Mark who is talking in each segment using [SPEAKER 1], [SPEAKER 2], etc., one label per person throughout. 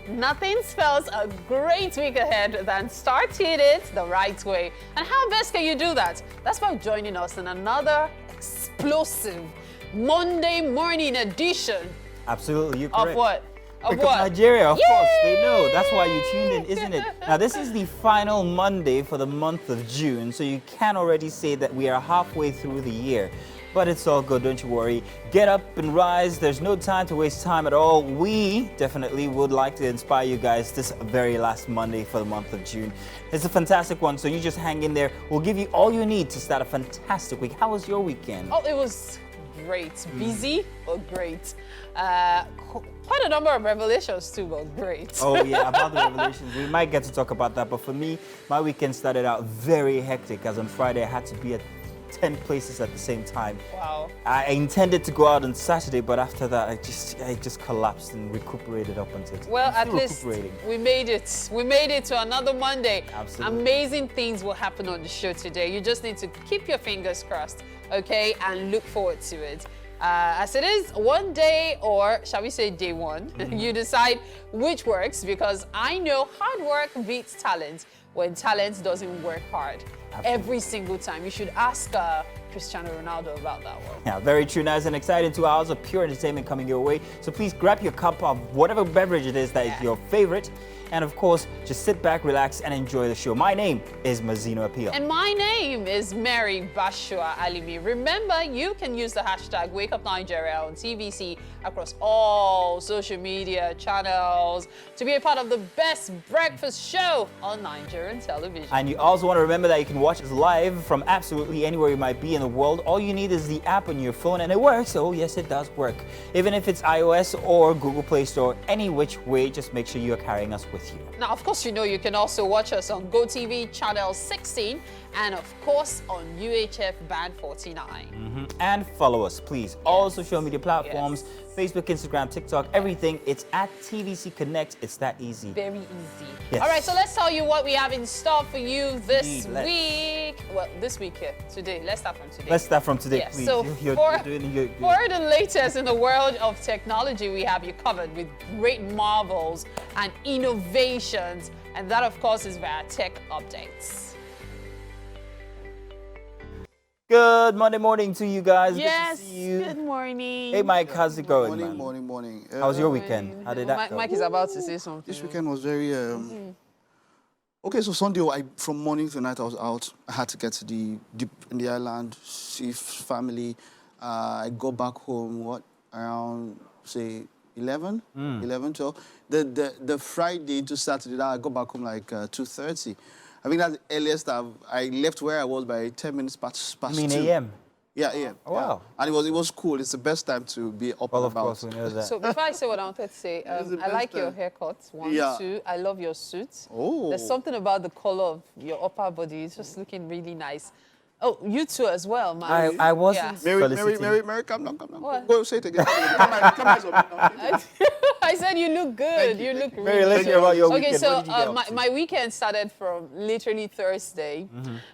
[SPEAKER 1] Nothing spells a great week ahead than starting it the right way. And how best can you do that? That's by joining us in another explosive Monday morning edition.
[SPEAKER 2] Absolutely, you're correct.
[SPEAKER 1] Of what? Of
[SPEAKER 2] Wake Up
[SPEAKER 1] what?
[SPEAKER 2] Nigeria, of
[SPEAKER 1] Yay!
[SPEAKER 2] course, they know. That's why you tuned in, isn't it? Now, this is the final Monday for the month of June, so you can already say that we are halfway through the year. But it's all good, don't you worry. Get up and rise. There's no time to waste time at all. We definitely would like to inspire you guys this very last Monday for the month of June. It's a fantastic one, so you just hang in there. We'll give you all you need to start a fantastic week. How was your weekend?
[SPEAKER 1] Oh, it was great. Busy, but great. Quite a number of revelations too, but great.
[SPEAKER 2] Oh yeah, about the revelations. We might get to talk about that, but for me, my weekend started out very hectic as on Friday I had to be at 10 places at the same time.
[SPEAKER 1] Wow.
[SPEAKER 2] I intended to go out on Saturday, but after that I just collapsed and recuperated up until today.
[SPEAKER 1] Well,
[SPEAKER 2] I'm
[SPEAKER 1] at
[SPEAKER 2] still
[SPEAKER 1] least
[SPEAKER 2] recuperating.
[SPEAKER 1] we made it. We made it to another Monday.
[SPEAKER 2] Absolutely.
[SPEAKER 1] Amazing things will happen on the show today. You just need to keep your fingers crossed, okay, and look forward to it. As it is one day, or shall we say day one, you decide which works, because I know hard work beats talent when talent doesn't work hard.
[SPEAKER 2] Absolutely.
[SPEAKER 1] Every single time. You should ask Cristiano Ronaldo about that one.
[SPEAKER 2] Yeah, very true. Nice and exciting 2 hours of pure entertainment coming your way. So please grab your cup of whatever beverage it is that is your favorite. And of course, just sit back, relax, and enjoy the show. My name is Mazino Appeal.
[SPEAKER 1] And my name is Mary Bashua Alimi. Remember, you can use the hashtag WakeUpNigeria on TVC across all social media channels to be a part of the best breakfast show on Nigerian television.
[SPEAKER 2] And you also want to remember that you can watch us live from absolutely anywhere you might be in the world. All you need is the app on your phone, and it works. Oh, yes, it does work. Even if it's iOS or Google Play Store, any which way, just make sure you are carrying us with you.
[SPEAKER 1] Now, of course, you know you can also watch us on GOTV channel 16 and, of course, on UHF band 49.
[SPEAKER 2] And follow us, please. All social media platforms, Facebook, Instagram, TikTok, everything. It's at TVC Connect. It's that easy.
[SPEAKER 1] Very easy.
[SPEAKER 2] Yes.
[SPEAKER 1] All right, so let's tell you what we have in store for you this
[SPEAKER 2] Indeed, let's.
[SPEAKER 1] week. Well, this week here, today. Let's start from today.
[SPEAKER 2] Let's start from today,
[SPEAKER 1] Yes,
[SPEAKER 2] please.
[SPEAKER 1] so
[SPEAKER 2] You're
[SPEAKER 1] for the latest in the world of technology, we have you covered with great marvels and innovations. And that, of course, is via Tech Updates.
[SPEAKER 2] Good Monday morning to you guys.
[SPEAKER 1] Yes,
[SPEAKER 2] Good to see you.
[SPEAKER 1] good morning.
[SPEAKER 2] Hey, Mike, how's it going, man?
[SPEAKER 3] Morning.
[SPEAKER 2] How was your weekend? How did that go?
[SPEAKER 1] Mike is about to say something.
[SPEAKER 3] This weekend was very okay. So Sunday, from morning to night, I was out. I had to get to the deep in the island, see family. I go back home around say 11, 12. The Friday to Saturday, I go back home like 2:30. I think that's the earliest I left where I was by 10 minutes past
[SPEAKER 2] I mean
[SPEAKER 3] 2.
[SPEAKER 2] AM?
[SPEAKER 3] Yeah.
[SPEAKER 2] Oh, wow.
[SPEAKER 3] And it was cool. It's the best time to be up
[SPEAKER 2] Well,
[SPEAKER 3] and
[SPEAKER 2] of
[SPEAKER 3] about.
[SPEAKER 2] course, we know that.
[SPEAKER 1] So before I say what I wanted to say,
[SPEAKER 3] It's the
[SPEAKER 1] I like
[SPEAKER 3] best
[SPEAKER 1] your
[SPEAKER 3] time.
[SPEAKER 1] haircut. One,
[SPEAKER 3] Yeah.
[SPEAKER 1] two. I love your suit.
[SPEAKER 3] Oh.
[SPEAKER 1] There's something about the color of your upper body. It's just looking really nice. Oh, you too as well, man.
[SPEAKER 2] I wasn't
[SPEAKER 1] Yeah.
[SPEAKER 3] Mary, come down.
[SPEAKER 1] What?
[SPEAKER 3] Go say it again. Come on.
[SPEAKER 1] I said you look good. You look really
[SPEAKER 2] Mary, let's
[SPEAKER 1] good.
[SPEAKER 2] hear about your
[SPEAKER 1] Okay,
[SPEAKER 2] weekend.
[SPEAKER 1] so
[SPEAKER 2] What did you get up to?
[SPEAKER 1] my weekend started from literally Thursday.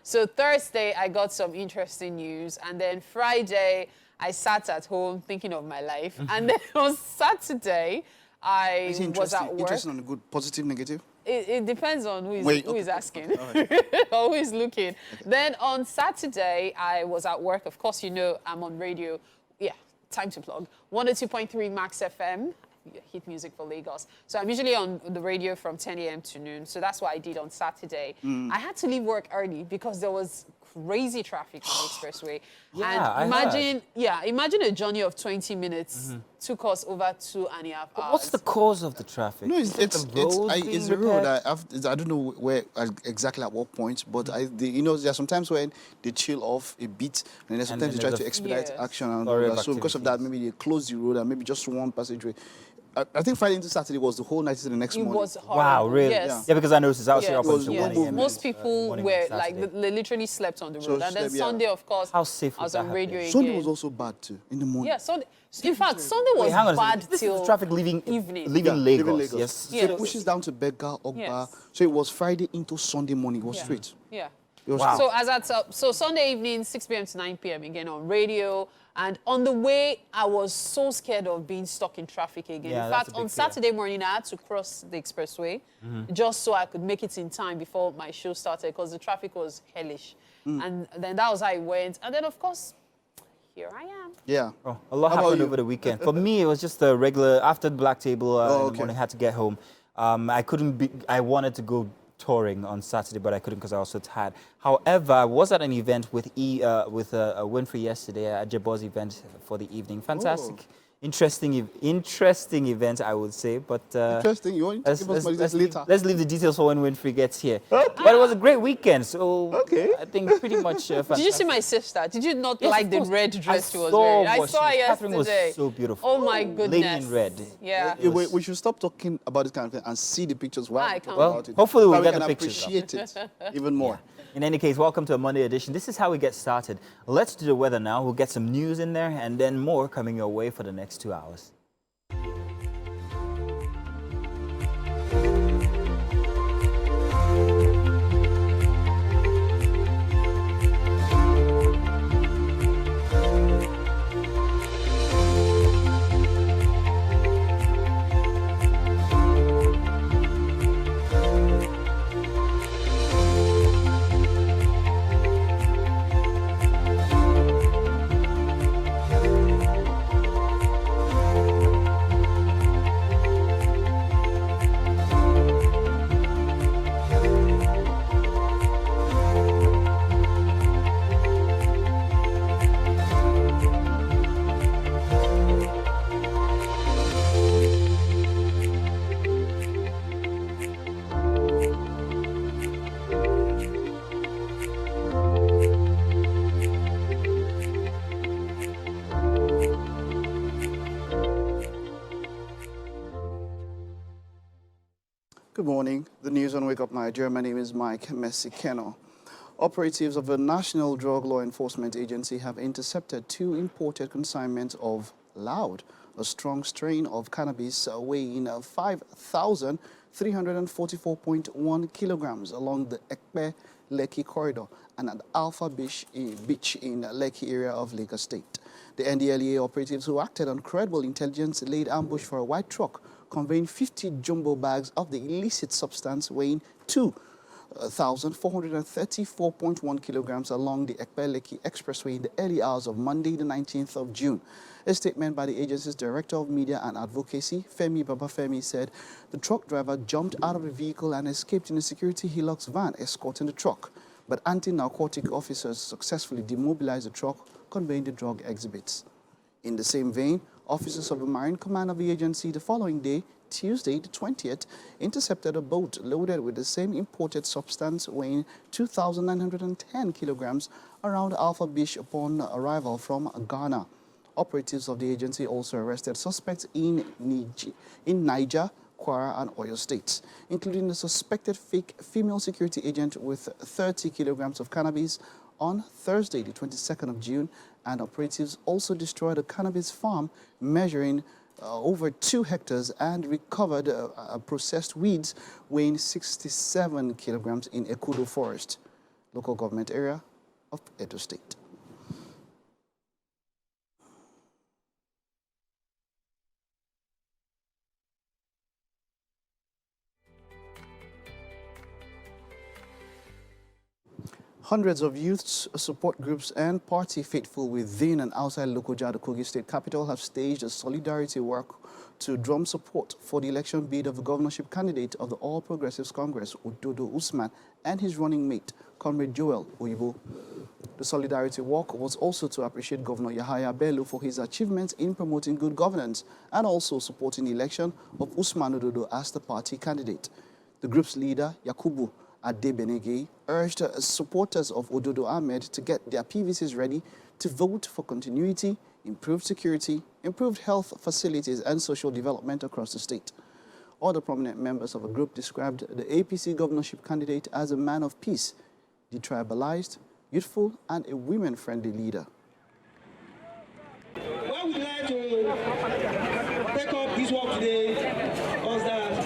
[SPEAKER 1] So Thursday, I got some interesting news. And then Friday, I sat at home thinking of my life. And then on Saturday, I was at work.
[SPEAKER 3] Interesting on the good, positive, negative?
[SPEAKER 1] It depends on who is asking
[SPEAKER 3] Okay.
[SPEAKER 1] or who is looking. Then on Saturday, I was at work. Of course, you know I'm on radio. Yeah, time to plug. 102.3 Max FM, hit music for Lagos. So I'm usually on the radio from 10 a.m. to noon. So that's what I did on Saturday. I had to leave work early because there was crazy traffic on the expressway.
[SPEAKER 2] Yeah,
[SPEAKER 1] and
[SPEAKER 2] I
[SPEAKER 1] imagine a journey of 20 minutes took us over 2.5 hours.
[SPEAKER 2] What's the cause of the traffic?
[SPEAKER 3] No,
[SPEAKER 2] Is it the roads being
[SPEAKER 3] it's the road.
[SPEAKER 2] repaired?
[SPEAKER 3] I don't know where exactly at what point, but there are sometimes when they chill off a bit, and then sometimes they try to expedite action. And all that. So because of that, maybe they close the road and maybe just one passageway. I think Friday into Saturday was the whole night to the next morning.
[SPEAKER 1] It was horrible.
[SPEAKER 2] Wow, really?
[SPEAKER 1] Yes.
[SPEAKER 2] Yeah, because I noticed I was here up
[SPEAKER 1] Yes.
[SPEAKER 2] until
[SPEAKER 1] Yes.
[SPEAKER 2] 1 a.m.
[SPEAKER 1] Most people
[SPEAKER 2] morning
[SPEAKER 1] were
[SPEAKER 2] on
[SPEAKER 1] like,
[SPEAKER 2] Saturday.
[SPEAKER 1] they literally slept on the
[SPEAKER 3] So
[SPEAKER 1] road. And then
[SPEAKER 3] slept, yeah.
[SPEAKER 1] Sunday, of course,
[SPEAKER 2] How safe
[SPEAKER 1] I was
[SPEAKER 2] would
[SPEAKER 1] on
[SPEAKER 2] that
[SPEAKER 1] radio
[SPEAKER 2] have
[SPEAKER 1] again.
[SPEAKER 3] Sunday was also bad too in the morning.
[SPEAKER 1] Yeah, Sunday. In fact, Sunday was
[SPEAKER 2] Wait, hang on a
[SPEAKER 1] bad
[SPEAKER 2] second. This is
[SPEAKER 1] till
[SPEAKER 2] the traffic leaving
[SPEAKER 1] evening.
[SPEAKER 2] leaving Lagos. Yes.
[SPEAKER 3] So it pushes down to Bega, Ogba.
[SPEAKER 1] Yes.
[SPEAKER 3] So it was Friday into Sunday morning. It was straight.
[SPEAKER 1] Yeah.
[SPEAKER 2] Wow.
[SPEAKER 1] So as at so Sunday evening, 6 p.m. to 9 p.m. again on radio. And on the way, I was so scared of being stuck in traffic again.
[SPEAKER 2] Yeah,
[SPEAKER 1] in
[SPEAKER 2] that's
[SPEAKER 1] fact,
[SPEAKER 2] a big
[SPEAKER 1] on
[SPEAKER 2] fear.
[SPEAKER 1] Saturday morning, I had to cross the expressway just so I could make it in time before my show started because the traffic was hellish. And then that was how it went. And then, of course, here I am.
[SPEAKER 3] Yeah.
[SPEAKER 2] Oh, a lot
[SPEAKER 3] How about
[SPEAKER 2] happened
[SPEAKER 3] you?
[SPEAKER 2] over the weekend. For me, it was just a regular, after the Black Table in the
[SPEAKER 3] okay.
[SPEAKER 2] morning, I had to get home. I wanted to go touring on Saturday, but I couldn't because I was so tired. However, I was at an event with Winfrey yesterday, a Jabos event for the evening. Fantastic. Interesting event, I would say. But
[SPEAKER 3] Interesting. You want to give us more details later?
[SPEAKER 2] let's leave the details for when Winfrey gets here. But it was a great weekend, so
[SPEAKER 3] Okay.
[SPEAKER 2] I think pretty much fantastic.
[SPEAKER 1] Did you see my sister? Did you not
[SPEAKER 2] Yes,
[SPEAKER 1] like
[SPEAKER 2] of
[SPEAKER 1] the
[SPEAKER 2] course.
[SPEAKER 1] red dress she was
[SPEAKER 2] saw
[SPEAKER 1] wearing? I
[SPEAKER 2] what
[SPEAKER 1] saw her
[SPEAKER 2] she was- Catherine
[SPEAKER 1] yesterday.
[SPEAKER 2] was so beautiful.
[SPEAKER 1] Oh my goodness.
[SPEAKER 2] Lady in red.
[SPEAKER 1] Yeah.
[SPEAKER 3] We should stop talking about this kind of thing and see the pictures while
[SPEAKER 1] I
[SPEAKER 3] we
[SPEAKER 1] can't.
[SPEAKER 3] talk
[SPEAKER 2] Well,
[SPEAKER 3] about it.
[SPEAKER 2] hopefully we'll
[SPEAKER 3] So
[SPEAKER 2] get
[SPEAKER 3] we
[SPEAKER 2] the
[SPEAKER 3] can
[SPEAKER 2] pictures up.
[SPEAKER 3] appreciate it even more.
[SPEAKER 2] In any case, welcome to a Monday edition. This is how we get started. Let's do the weather now. We'll get some news in there and then more coming your way for the next 2 hours.
[SPEAKER 3] Good morning. The news on Wake Up Nigeria. My name is Mike Messikeno. Operatives of the National Drug Law Enforcement Agency have intercepted 2 imported consignments of Loud, a strong strain of cannabis weighing 5,344.1 kilograms along the Ekpe-Lekki corridor and at Alpha Beach in Lekki area of Lagos State. The NDLEA operatives who acted on credible intelligence laid ambush for a white truck conveying 50 jumbo bags of the illicit substance weighing 2,434.1 kilograms along the Ekpe-Lekki Expressway in the early hours of Monday, the 19th of June. A statement by the agency's Director of Media and Advocacy, Femi Babafemi, said the truck driver jumped out of the vehicle and escaped in a security Hilux van escorting the truck. But anti-narcotic officers successfully demobilized the truck conveying the drug exhibits. In the same vein, officers of the Marine Command of the agency the following day, Tuesday the 20th, intercepted a boat loaded with the same imported substance weighing 2,910 kilograms around Alpha Beach upon arrival from Ghana. Operatives of the agency also arrested suspects in Niger, Kwara and Oyo states, including the suspected fake female security agent with 30 kilograms of cannabis on Thursday, the 22nd of June, and operatives also destroyed a cannabis farm measuring over 2 hectares and recovered processed weeds weighing 67 kilograms in Ekudo Forest, local government area of Edo State. Hundreds of youths, support groups, and party faithful within and outside Lokoja, the Kogi State capital, have staged a solidarity walk to drum support for the election bid of the governorship candidate of the All Progressives Congress, Ododo Usman, and his running mate, Comrade Joel Oyibo. The solidarity walk was also to appreciate Governor Yahaya Bello for his achievements in promoting good governance and also supporting the election of Usman Ododo as the party candidate. The group's leader, Yakubu Adebenege, urged supporters of Ododo Ahmed to get their PVCs ready to vote for continuity, improved security, improved health facilities, and social development across the state. Other prominent members of the group described the APC governorship candidate as a man of peace, detribalized, youthful, and a women-friendly leader.
[SPEAKER 4] Why would like to take up this work today was that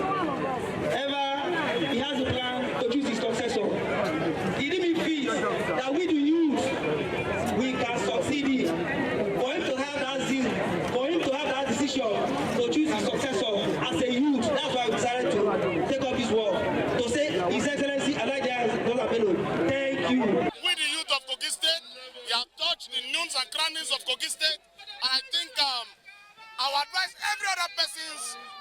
[SPEAKER 4] ever he has a plan to choose his successor. He didn't mean fees
[SPEAKER 5] We, the youth of Kogi State, we have touched the nooks and crannies of Kogi State, and I think I would advise every other person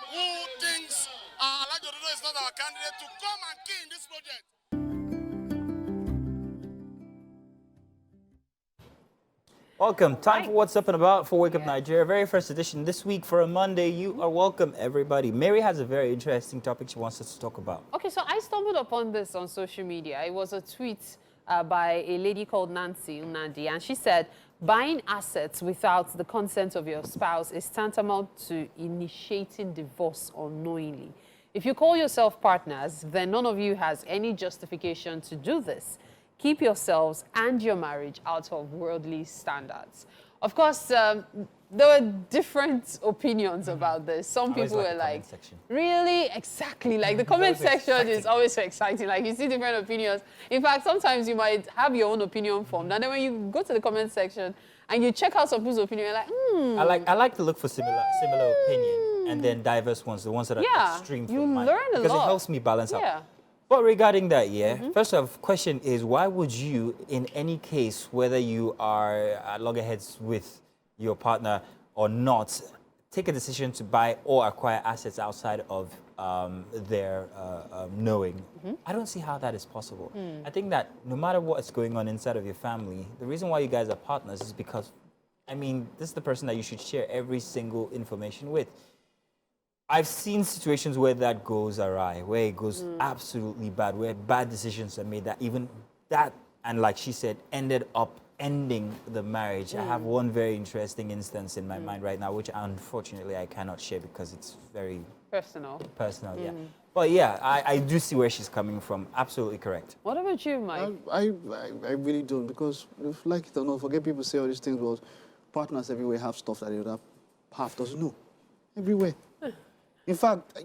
[SPEAKER 5] who thinks Alhaji Ododo is not our candidate to come and key in this project.
[SPEAKER 2] Welcome. Time for What's Up and About for Wake Up Nigeria. Very first edition this week for a Monday. You are welcome, everybody. Mary has a very interesting topic she wants us to talk about.
[SPEAKER 1] Okay, so I stumbled upon this on social media. It was a tweet by a lady called Nancy Unandi, and she said, buying assets without the consent of your spouse is tantamount to initiating divorce unknowingly. If you call yourself partners, then none of you has any justification to do this. Keep yourselves and your marriage out of worldly standards. Of course, there were different opinions about this. Some people were like, really? Exactly. Like the comment section is always so exciting. Like you see different opinions. In fact, sometimes you might have your own opinion formed. And then when you go to the comment section and you check out some people's opinion, you're like,
[SPEAKER 2] I like to look for similar opinion and then diverse ones, the ones that are extreme from mine.
[SPEAKER 1] You learn a lot.
[SPEAKER 2] Because it helps me balance out. But regarding that, first off, question is, why would you, in any case, whether you are at loggerheads with your partner or not, take a decision to buy or acquire assets outside of their knowing? I don't see how that is possible. I think that no matter what's going on inside of your family, the reason why you guys are partners is because, I mean, this is the person that you should share every single information with. I've seen situations where that goes awry, where it goes absolutely bad, where bad decisions are made that even that, and like she said, ended up ending the marriage. I have one very interesting instance in my mind right now, which unfortunately I cannot share because it's very
[SPEAKER 1] personal.
[SPEAKER 2] But yeah, I do see where she's coming from. Absolutely correct.
[SPEAKER 1] What about you, Mike?
[SPEAKER 3] I really don't, because if like it or not, forget people say all these things, but partners everywhere have stuff that the other half doesn't know. Everywhere. In fact,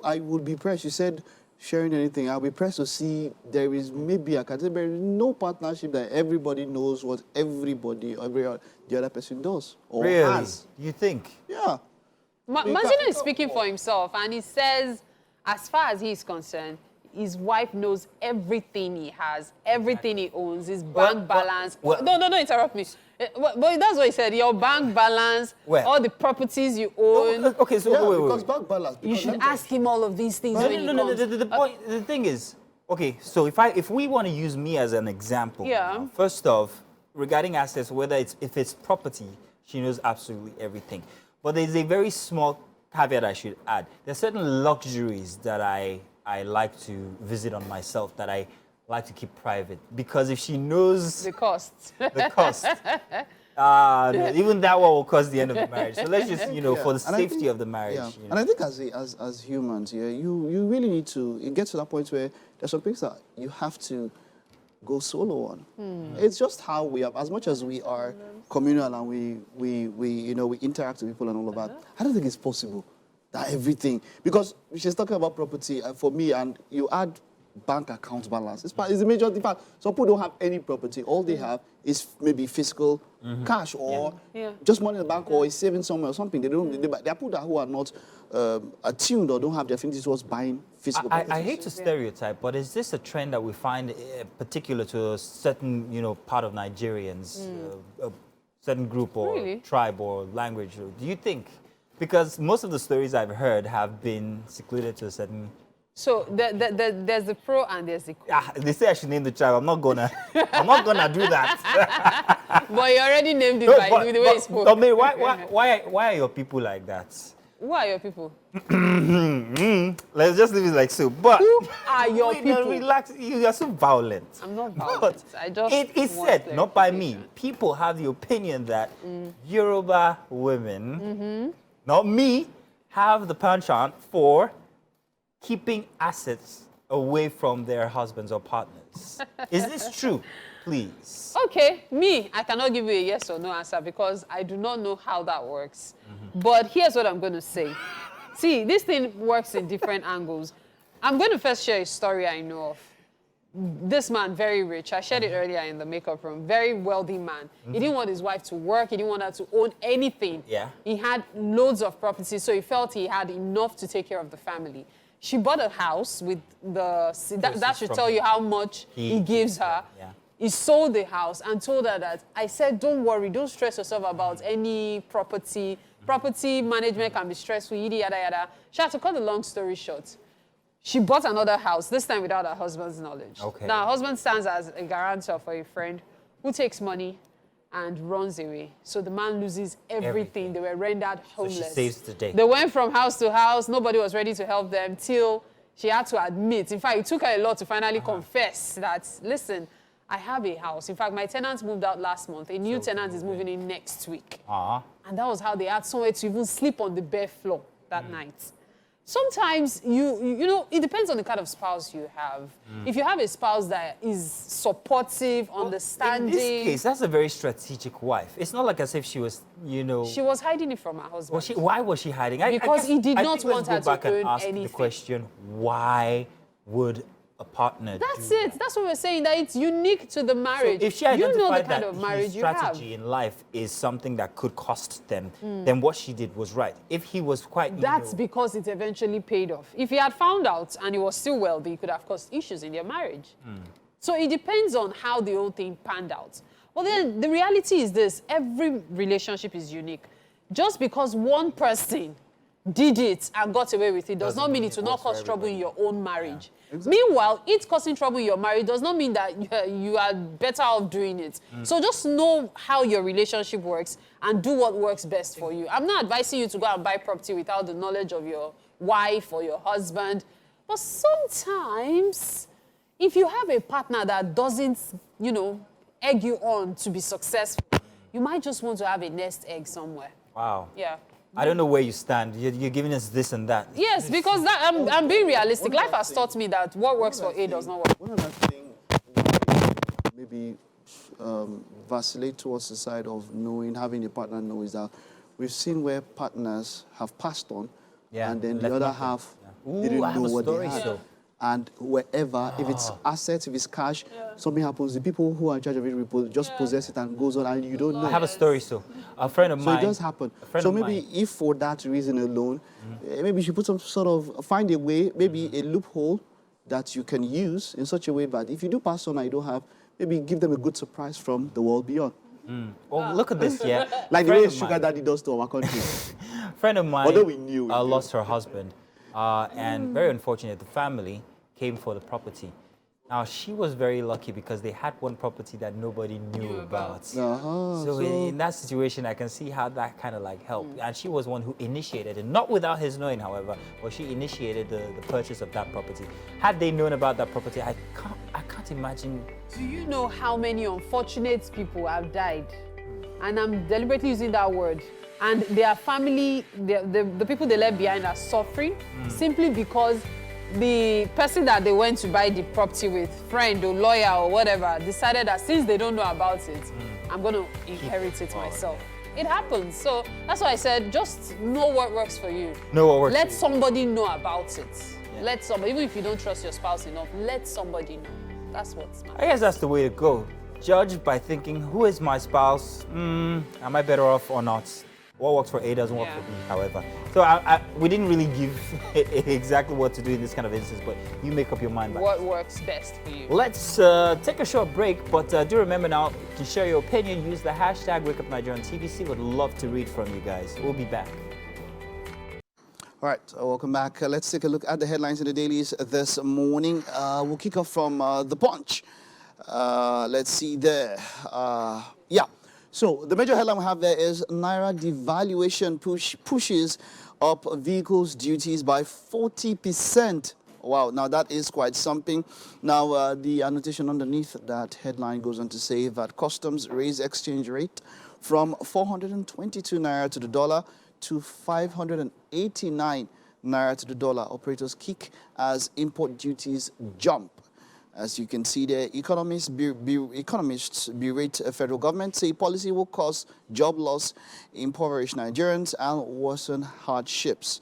[SPEAKER 3] I would be pressed. You said sharing anything. I'll be pressed to see there is maybe a category, no partnership that everybody knows what everybody, the other person does or has.
[SPEAKER 2] You think?
[SPEAKER 3] Yeah.
[SPEAKER 1] Mazina is speaking for himself, and he says, as far as he's concerned, his wife knows everything he has, everything he owns, his bank balance. No, interrupt me. But that's what he said. Your bank balance, all the properties you own.
[SPEAKER 2] Okay, so wait.
[SPEAKER 3] Because bank balance.
[SPEAKER 1] You should ask him all of these things when he comes.
[SPEAKER 2] The thing is, okay, so if we want to use me as an example, first off, regarding assets, if it's property, she knows absolutely everything. But there's a very small caveat I should add. There's certain luxuries that I like to visit on myself that I like to keep private, because if she knows
[SPEAKER 1] the costs,
[SPEAKER 2] even that one will cause the end of the marriage. So let's just, for the safety of the marriage.
[SPEAKER 3] And I think as humans, you really need to. It gets to that point where there's some things that you have to go solo on. It's just how we are. As much as we are communal and we interact with people and all of that, I don't think it's possible that everything, because she's talking about property for me, and you add bank account balance. It's the major. In fact, some people don't have any property. All they have is maybe physical cash or just money in the bank or is saving somewhere or something. There are people who are not attuned or don't have the affinity towards buying physical property.
[SPEAKER 2] I hate to stereotype, but is this a trend that we find particular to a certain part of Nigerians, a certain group or tribe or language? Do you think? Because most of the stories I've heard have been secluded to a certain.
[SPEAKER 1] So there's the pro and there's the con.
[SPEAKER 2] They say I should name the tribe. I'm not gonna do that.
[SPEAKER 1] But you already named it by the way you spoke.
[SPEAKER 2] Tommy, why are your people like that?
[SPEAKER 1] Who are your people?
[SPEAKER 2] Let's just leave it like so. But
[SPEAKER 1] who are your people?
[SPEAKER 2] Relax. You are so violent.
[SPEAKER 1] I'm not violent.
[SPEAKER 2] It is said, not by me. People have the opinion that Yoruba women, not me, have the penchant for keeping assets away from their husbands or partners. Is this true? Please.
[SPEAKER 1] Okay, I cannot give you a yes or no answer because I do not know how that works. But here's what I'm going to say. See, this thing works in different angles. I'm going to first share a story I know of. This man, very rich. I shared it earlier in the makeup room. Very wealthy man. He didn't want his wife to work. He didn't want her to own anything. He had loads of property, so he felt he had enough to take care of the family. She bought a house with that should tell you how much he gives her. he sold the house and told her that, I said, don't worry, don't stress yourself about any property. Property management can be stressful, yada, yada, yada. She had to cut the long story short. She bought another house, this time without her husband's knowledge.
[SPEAKER 2] Okay.
[SPEAKER 1] Now, her husband stands as a guarantor for a friend who takes money and runs away. So the man loses everything. They were rendered homeless.
[SPEAKER 2] So she saves the day.
[SPEAKER 1] They went from house to house. Nobody was ready to help them till she had to admit. In fact, it took her a lot to finally confess that, listen, I have a house. In fact, my tenants moved out last month. A new tenant is moving in next week. And that was how they had somewhere to even sleep on the bare floor that night. Sometimes, you know, it depends on the kind of spouse you have. If you have a spouse that is supportive, understanding.
[SPEAKER 2] In this case, that's a very strategic wife. It's not like as if she was, you know...
[SPEAKER 1] She was hiding it from her husband.
[SPEAKER 2] Why was she hiding?
[SPEAKER 1] Because he did not want her to
[SPEAKER 2] go back and
[SPEAKER 1] own
[SPEAKER 2] ask
[SPEAKER 1] anything.
[SPEAKER 2] the question, why would a partner
[SPEAKER 1] That's
[SPEAKER 2] do
[SPEAKER 1] it. That's what we're saying, that it's unique to the marriage.
[SPEAKER 2] So if she identified
[SPEAKER 1] you know the kind
[SPEAKER 2] that
[SPEAKER 1] of marriage
[SPEAKER 2] his
[SPEAKER 1] you have.
[SPEAKER 2] strategy in life is something that could cost them, then what she did was right. If he was quite...
[SPEAKER 1] That's because it eventually paid off. If he had found out and he was still wealthy, it could have caused issues in their marriage. So it depends on how the whole thing panned out. Well, then the reality is this. Every relationship is unique. Just because one person did it and got away with it does not mean it will not cause trouble in your own marriage. Yeah, exactly. Meanwhile, it causing trouble in your marriage does not mean that you are better off doing it. So just know how your relationship works and do what works best for you. I'm not advising you to go and buy property without the knowledge of your wife or your husband. But sometimes, if you have a partner that doesn't, you know, egg you on to be successful, you might just want to have a nest egg somewhere.
[SPEAKER 2] Wow.
[SPEAKER 1] Yeah.
[SPEAKER 2] I don't know where you stand. You're giving us this and that.
[SPEAKER 1] Yes, because I'm being realistic. Life has taught me that what works for A does not work.
[SPEAKER 3] One other thing, maybe vacillate towards the side of knowing, having a partner know, is that we've seen where partners have passed on, and then the other half didn't know what they had. And wherever, if it's assets, if it's cash, something happens, the people who are in charge of it just possess it and goes on, and you don't know.
[SPEAKER 2] I have a story, so a friend of mine.
[SPEAKER 3] So it does happen. So maybe if for that reason alone, maybe you should put some sort of, find a way, maybe a loophole that you can use in such a way that if you do pass on and you don't have, maybe give them a good surprise from the world beyond.
[SPEAKER 2] Well, look at this, yeah.
[SPEAKER 3] Like the way Sugar Daddy does to our country.
[SPEAKER 2] Friend of mine,
[SPEAKER 3] although we knew,
[SPEAKER 2] lost her husband, and very unfortunate, the family came for the property. Now, she was very lucky because they had one property that nobody knew about. So in that situation, I can see how that kind of like helped. And she was one who initiated it, not without his knowing, however, but she initiated the purchase of that property. Had they known about that property, I can't imagine.
[SPEAKER 1] Do you know how many unfortunate people have died? And I'm deliberately using that word. And their family, the people they left behind are suffering simply because the person that they went to buy the property with, friend or lawyer or whatever, decided that since they don't know about it, I'm going to inherit it myself. It happens. So that's why I said, just know what works for you.
[SPEAKER 2] Know what works.
[SPEAKER 1] Let somebody know about it. Let somebody, even if you don't trust your spouse enough, let somebody know. That's what's matters.
[SPEAKER 2] I guess that's the way to go. Judge by thinking, who is my spouse? Am I better off or not? What works for A doesn't work for B, however. So we didn't really give exactly what to do in this kind of instance, but you make up your mind.
[SPEAKER 1] What works best for you?
[SPEAKER 2] Let's take a short break, but do remember now, you can share your opinion, use the hashtag WakeUpNigeriaOnTVC. Would love to read from you guys. We'll be back.
[SPEAKER 3] All right, welcome back. Let's take a look at the headlines in the dailies this morning. We'll kick off from The Punch. Let's see there. So the major headline we have there is Naira devaluation pushes up vehicles duties by 40%. Wow, now that is quite something. Now the annotation underneath that headline goes on to say that customs raise exchange rate from 422 Naira to the dollar to 589 Naira to the dollar. Operators kick as import duties jump. As you can see there, economists berate federal government, say policy will cause job loss, impoverish Nigerians, and worsen hardships.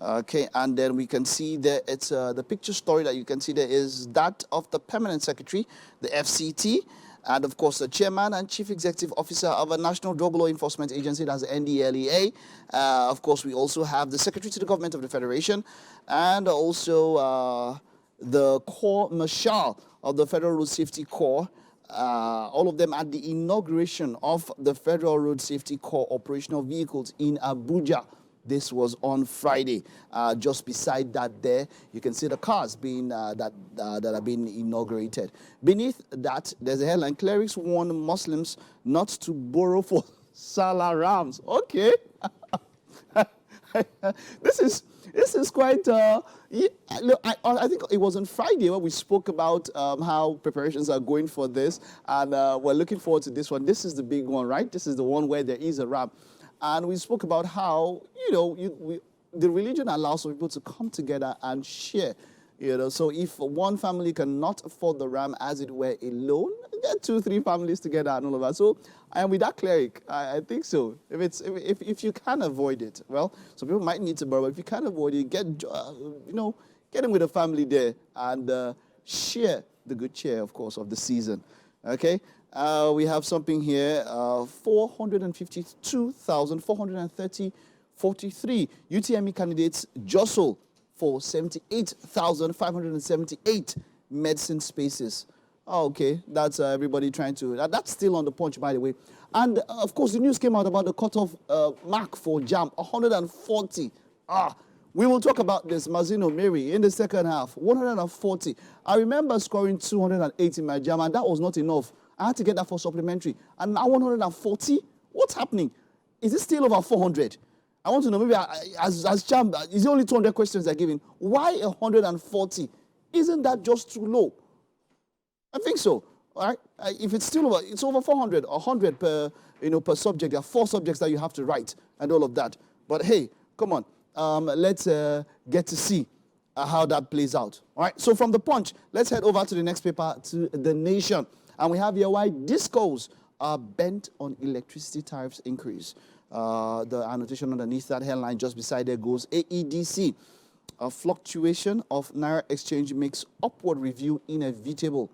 [SPEAKER 3] Okay, and then we can see there, it's the picture story that you can see there is that of the permanent secretary, the FCT, and of course the chairman and chief executive officer of a national drug law enforcement agency, that's the NDLEA. Of course, we also have the secretary to the government of the federation, and also the Corps Marshal of the Federal Road Safety Corps, all of them at the inauguration of the Federal Road Safety Corps operational vehicles in Abuja. This was on Friday. Just beside that there, you can see the cars being that are being inaugurated. Beneath that, there's a headline: clerics warn Muslims not to borrow for Salah Rams. Okay. This is quite. Look, I think it was on Friday when we spoke about how preparations are going for this, and we're looking forward to this one. This is the big one, right? This is the one where there is a ram, and we spoke about how the religion allows for people to come together and share. So if one family cannot afford the ram, as it were, alone, get 2-3 families together and all of that. So I am with that cleric. I think so. If you can avoid it, well, some people might need to borrow. But if you can't avoid it, get in with a family there and share the good cheer, of course, of the season. Okay. We have something here: 452,443 UTME candidates jostle for 78,578 medicine spaces. Oh, okay, that's everybody trying to... That's still on the Punch, by the way. And, of course, the news came out about the cutoff mark for JAMB, 140. We will talk about this, Mazino Mary, in the second half. 140. I remember scoring 208 in my JAMB, and that was not enough. I had to get that for supplementary. And now 140? What's happening? Is it still over 400? I want to know, maybe as JAMB, is it only 200 questions they're giving? Why 140? Isn't that just too low? I think so. All right. If it's still over, it's over 400 or 100 per subject. There are 4 subjects that you have to write and all of that. But hey, come on. Let's get to see how that plays out. All right. So from the Punch, let's head over to the next paper, to The Nation. And we have here why discos are bent on electricity tariffs increase. The annotation underneath that headline just beside there goes AEDC. A fluctuation of Naira exchange makes upward review inevitable.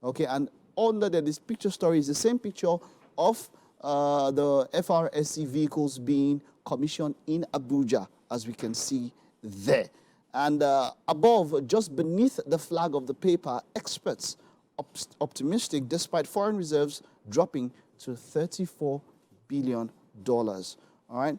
[SPEAKER 3] Okay, and under there, this picture story is the same picture of the FRSC vehicles being commissioned in Abuja, as we can see there. And above, just beneath the flag of the paper, experts optimistic despite foreign reserves dropping to $34 billion. All right.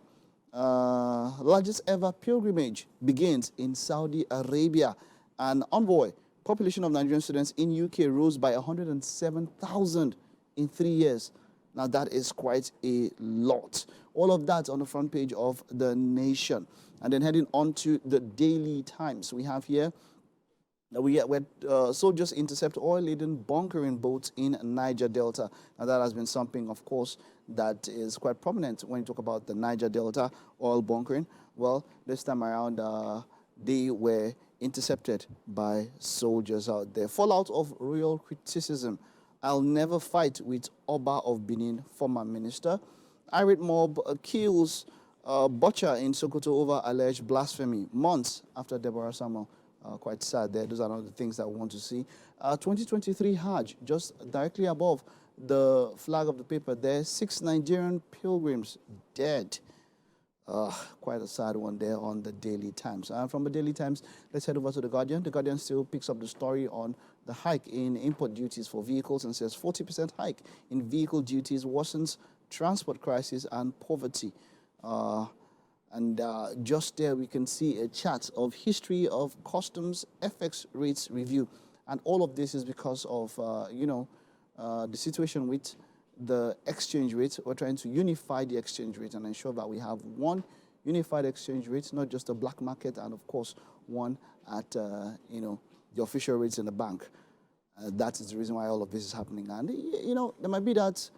[SPEAKER 3] Largest ever pilgrimage begins in Saudi Arabia. And envoy, population of Nigerian students in UK rose by 107,000 in 3 years. Now that is quite a lot. All of that on the front page of The Nation. And then heading on to the Daily Times, we have here where soldiers intercept oil-laden bunkering boats in Niger Delta. Now that has been something, of course, that is quite prominent when you talk about the Niger Delta oil bunkering. Well, this time around, they were intercepted by soldiers out there. Fallout of royal criticism. I'll never fight with Oba of Benin, former minister. Irate mob kills butcher in Sokoto over alleged blasphemy months after Deborah Samuel. Quite sad there. Those are not the things that we want to see. 2023 Hajj, just directly above the flag of the paper there, 6 Nigerian pilgrims dead. Quite a sad one there on the Daily Times. From the Daily Times, let's head over to The Guardian. The Guardian still picks up the story on the hike in import duties for vehicles and says 40% hike in vehicle duties worsens transport crisis and poverty. Just there we can see a chart of history of customs FX rates review. And all of this is because of, the situation with the exchange rate. We're trying to unify the exchange rate and ensure that we have one unified exchange rate, not just a black market, and of course, one at, the official rates in the bank. That is the reason why all of this is happening. And, there might be that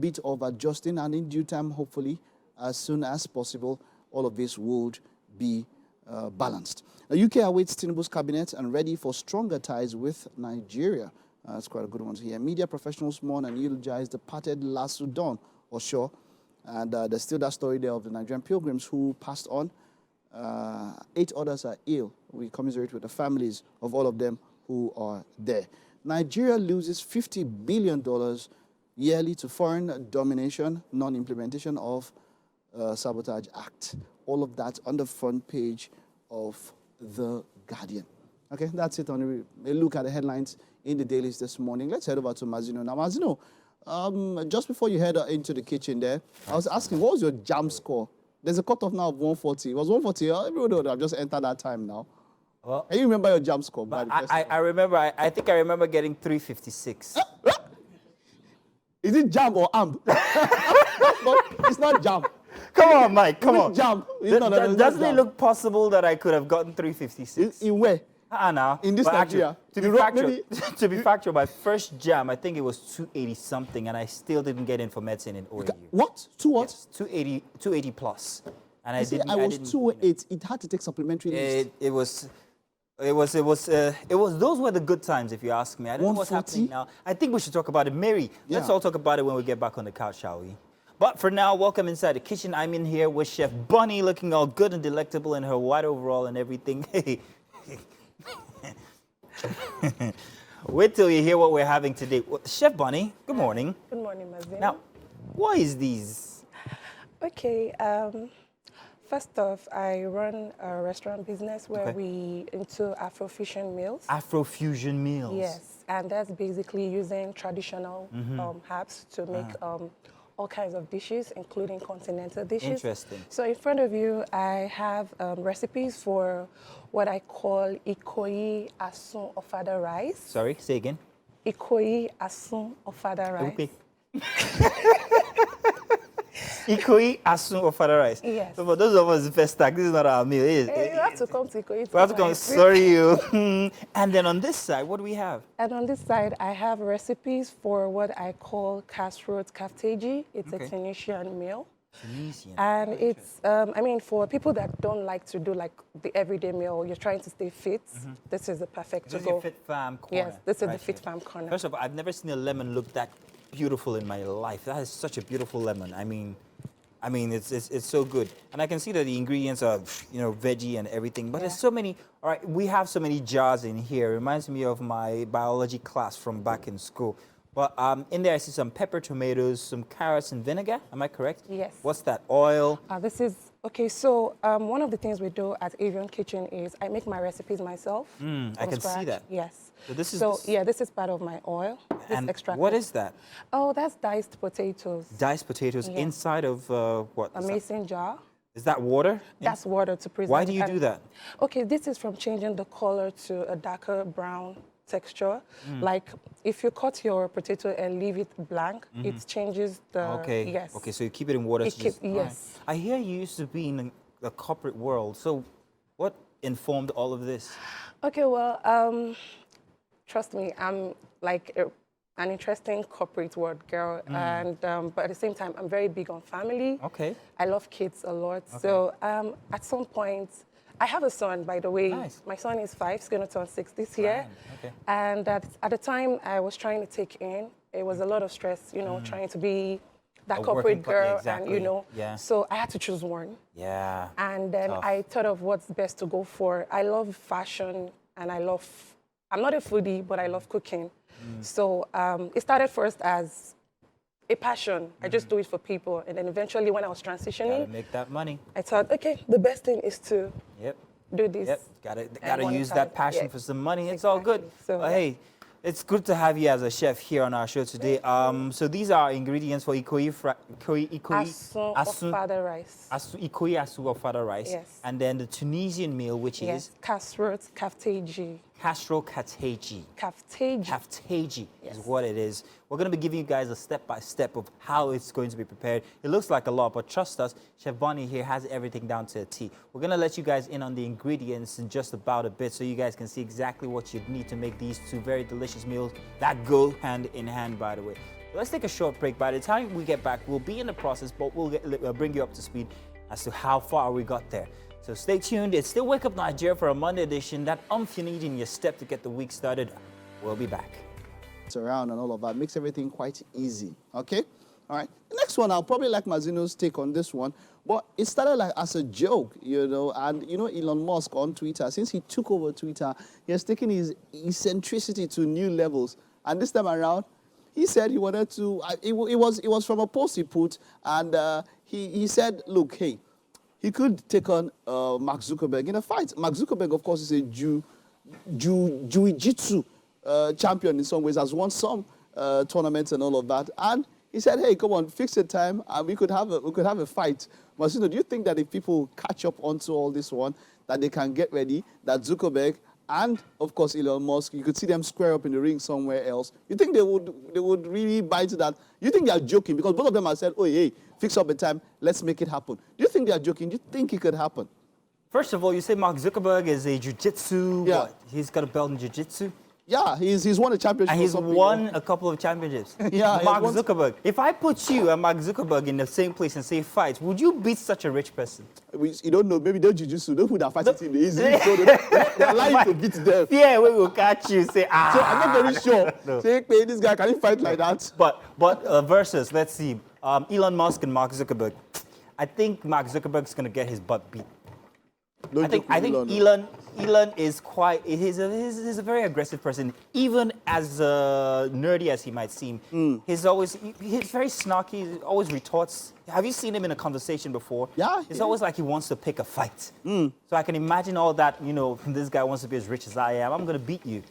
[SPEAKER 3] bit of adjusting, and in due time, hopefully, as soon as possible, all of this would be balanced. The UK awaits Tinubu's cabinet and ready for stronger ties with Nigeria. That's quite a good one here. Media professionals mourn and eulogize the parted La Sudan, or sure. And there's still that story there of the Nigerian pilgrims who passed on. 8 others are ill. We commiserate with the families of all of them who are there. Nigeria loses $50 billion yearly to foreign domination, non-implementation of Sabotage Act. All of that on the front page of The Guardian. Okay, that's it on a look at the headlines in the dailies this morning. Let's head over to Mazino. Now, Mazino, just before you head into the kitchen there, I was asking, what was your jam score? There's a cutoff now of 140. It was 140. Everyone would have just entered that time now. Well, can you remember your jam score?
[SPEAKER 2] I remember, I think I remember getting 356.
[SPEAKER 3] Is it jam or amp? It's not jam.
[SPEAKER 2] Come on, Mike, come on.
[SPEAKER 3] Jam.
[SPEAKER 2] Doesn't it look possible that I could have gotten 356?
[SPEAKER 3] In where?
[SPEAKER 2] Now.
[SPEAKER 3] In this Nigeria?
[SPEAKER 2] To be factual, my first jam, I think it was 280 something, and I still didn't get in for medicine in OAU.
[SPEAKER 3] What? What?
[SPEAKER 2] Yes, 280 plus. And I
[SPEAKER 3] was 208. It had to take supplementary list.
[SPEAKER 2] It was those were the good times, if you ask me. I don't know what's happening now. I think we should talk about it. Mary, let's all talk about it when we get back on the couch, shall we? But for now, welcome inside the kitchen. I'm in here with Chef Bunny, looking all good and delectable in her white overall and everything. Hey. Wait till you hear what we're having today. Chef Bunny, good morning.
[SPEAKER 6] Good morning, Mazin.
[SPEAKER 2] Now, what is these?
[SPEAKER 6] Okay, first off, I run a restaurant business where we into Afrofusion meals.
[SPEAKER 2] Afrofusion meals?
[SPEAKER 6] Yes, and that's basically using traditional herbs to make all kinds of dishes, including continental dishes.
[SPEAKER 2] Interesting.
[SPEAKER 6] So in front of you, I have recipes for what I call Ikoyi Asun Ofada rice.
[SPEAKER 2] Sorry, say again.
[SPEAKER 6] Ikoyi Asun Ofada rice.
[SPEAKER 2] Okay. Ikoyi Asun Ofada rice.
[SPEAKER 6] Yes.
[SPEAKER 2] So for those of us first tag, this is not our meal.
[SPEAKER 6] You have to come to Ikoyi.
[SPEAKER 2] We have to come. Sorry, you. And then on this side, what do we have?
[SPEAKER 6] And on this side, I have recipes for what I call kashrot kafteji. It's a Tunisian meal.
[SPEAKER 2] Tunisian.
[SPEAKER 6] And it's, I mean, for people that don't like to do like the everyday meal, you're trying to stay fit, this is the perfect to
[SPEAKER 2] This is
[SPEAKER 6] go.
[SPEAKER 2] your Fit Fam corner.
[SPEAKER 6] Yes, this is the Fit Fam corner.
[SPEAKER 2] First of all, I've never seen a lemon look that beautiful in my life. That is such a beautiful lemon. I mean, it's so good. And I can see that the ingredients are, veggie and everything. But there's so many, all right, we have so many jars in here. It reminds me of my biology class from back in school. But in there I see some pepper, tomatoes, some carrots and vinegar. Am I correct?
[SPEAKER 6] Yes.
[SPEAKER 2] What's that? Oil?
[SPEAKER 6] This is, okay, so one of the things we do at Avian Kitchen is I make my recipes myself.
[SPEAKER 2] I can see that.
[SPEAKER 6] Yes.
[SPEAKER 2] So this is
[SPEAKER 6] this is part of my oil.
[SPEAKER 2] And
[SPEAKER 6] extract.
[SPEAKER 2] what is that?
[SPEAKER 6] Oh, that's diced potatoes.
[SPEAKER 2] Diced potatoes inside of what?
[SPEAKER 6] A mason jar.
[SPEAKER 2] Is that water?
[SPEAKER 6] That's water to preserve.
[SPEAKER 2] Why do you do that?
[SPEAKER 6] Okay, this is from changing the color to a darker brown texture. Like if you cut your potato and leave it blank, it changes the.
[SPEAKER 2] Okay.
[SPEAKER 6] Yes.
[SPEAKER 2] Okay, so you keep it in water.
[SPEAKER 6] Yes.
[SPEAKER 2] Right. I hear you used to be in the corporate world. So, what informed all of this?
[SPEAKER 6] Okay, well, trust me, I'm like an interesting corporate world girl, and but at the same time, I'm very big on family.
[SPEAKER 2] Okay.
[SPEAKER 6] I love kids a lot. Okay. So at some point, I have a son, by the way.
[SPEAKER 2] Nice.
[SPEAKER 6] My son is 5, he's going to turn 6 this year.
[SPEAKER 2] Okay.
[SPEAKER 6] And at the time I was trying to take in, it was a lot of stress, trying to be that corporate girl,
[SPEAKER 2] exactly.
[SPEAKER 6] and so I had to choose one.
[SPEAKER 2] Yeah.
[SPEAKER 6] And then I thought of what's best to go for. I love fashion, and I'm not a foodie, but I love cooking. So it started first as a passion. I just do it for people. And then eventually when I was transitioning,
[SPEAKER 2] Gotta make that money.
[SPEAKER 6] I thought, okay, the best thing is to do this.
[SPEAKER 2] Yep. Gotta use that passion for some money. It's all good.
[SPEAKER 6] So,
[SPEAKER 2] hey, it's good to have you as a chef here on our show today. So these are ingredients for Ikoyi
[SPEAKER 6] Asun Ofada rice.
[SPEAKER 2] Ikoyi Asun Ofada rice.
[SPEAKER 6] Yes.
[SPEAKER 2] And then the Tunisian meal, which is
[SPEAKER 6] kashrot kafteji.
[SPEAKER 2] Kashrot kafteji.
[SPEAKER 6] Kafteji
[SPEAKER 2] Is what it is. We're going to be giving you guys a step-by-step of how it's going to be prepared. It looks like a lot, but trust us, Chef Bonnie here has everything down to a T. We're going to let you guys in on the ingredients in just about a bit so you guys can see exactly what you'd need to make these two very delicious meals that go hand in hand, by the way. So let's take a short break. By the time we get back, we'll be in the process, but we'll bring you up to speed as to how far we got there. So stay tuned. It's still Wake Up Nigeria for a Monday edition. That you need in your step to get the week started. We'll be back.
[SPEAKER 3] It's around and all of that makes everything quite easy. Okay? All right. The next one, I'll probably like Mazino's take on this one. But it started like as a joke, and Elon Musk on Twitter, since he took over Twitter, he has taken his eccentricity to new levels. And this time around, he said he wanted to, it was from a post he put, and he said, look, hey, he could take on Mark Zuckerberg in a fight. Mark Zuckerberg, of course, is a Jew jiu-jitsu champion in some ways, has won some tournaments and all of that. And he said, hey, come on, fix the time, and we could have a fight. Masino, do you think that if people catch up onto all this one, that they can get ready, that Zuckerberg and, of course, Elon Musk, you could see them square up in the ring somewhere else? You think they would really buy into that? You think they are joking? Because both of them have said, oh, hey, fix up the time, let's make it happen. Do you think they are joking? Do you think it could happen?
[SPEAKER 2] First of all, you say Mark Zuckerberg is a jiu-jitsu.
[SPEAKER 3] Yeah.
[SPEAKER 2] What? He's got a belt in jiu-jitsu?
[SPEAKER 3] Yeah, he's won a championship.
[SPEAKER 2] And he's won a couple of championships.
[SPEAKER 3] Yeah,
[SPEAKER 2] Mark Zuckerberg. If I put you and Mark Zuckerberg in the same place and say fight, would you beat such a rich person?
[SPEAKER 3] You don't know. Maybe they're jiu-jitsu. Those who are fighting in the easy, so they're lying to beat them.
[SPEAKER 2] Yeah, we will catch you. Say, ah.
[SPEAKER 3] So I'm not very sure.
[SPEAKER 2] No.
[SPEAKER 3] Say, hey, this guy, can he fight like that?
[SPEAKER 2] But versus, let's see, Elon Musk and Mark Zuckerberg. I think Mark Zuckerberg's going to get his butt beat. I think Elon is quite, he's a very aggressive person, even as nerdy as he might seem. He's very snarky, he always retorts. Have you seen him in a conversation before?
[SPEAKER 3] Yeah.
[SPEAKER 2] It's always like he wants to pick a fight. So I can imagine all that, this guy wants to be as rich as I am, I'm going to beat you,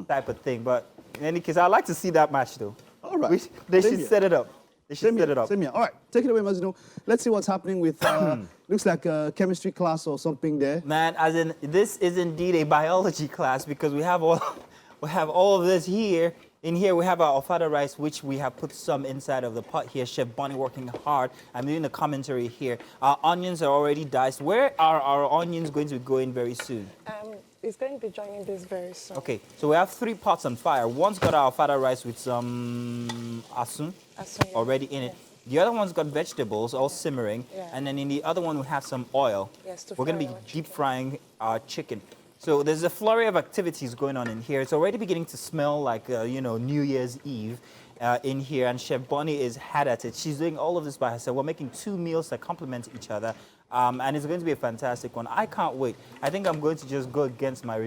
[SPEAKER 2] type of thing. But in any case, I'd like to see that match, though.
[SPEAKER 3] All right.
[SPEAKER 2] They should set it up. They should set it up.
[SPEAKER 3] Same here. All right, take it away, Mazino. Let's see what's happening with, looks like a chemistry class or something there.
[SPEAKER 2] Man, as in, this is indeed a biology class because we have all of this here. In here, we have our ofada rice, which we have put some inside of the pot here. Chef Bonnie working hard. I'm doing the commentary here. Our onions are already diced. Where are our onions going to be going very soon?
[SPEAKER 6] It's going to be joining this very soon.
[SPEAKER 2] Okay, so we have 3 pots on fire. One's got our ofada rice with some asun
[SPEAKER 6] Yeah.
[SPEAKER 2] already in it. The other one's got vegetables all simmering.
[SPEAKER 6] Yeah.
[SPEAKER 2] And then in the other one, we have some oil.
[SPEAKER 6] Yes, to
[SPEAKER 2] We're going to
[SPEAKER 6] fry
[SPEAKER 2] be
[SPEAKER 6] our
[SPEAKER 2] deep
[SPEAKER 6] chicken.
[SPEAKER 2] frying our chicken. So there's a flurry of activities going on in here. It's already beginning to smell like, New Year's Eve in here. And Chef Bonnie is hard at it. She's doing all of this by herself. We're making 2 meals that complement each other. And it's going to be a fantastic one. I can't wait. I think I'm going to just go against my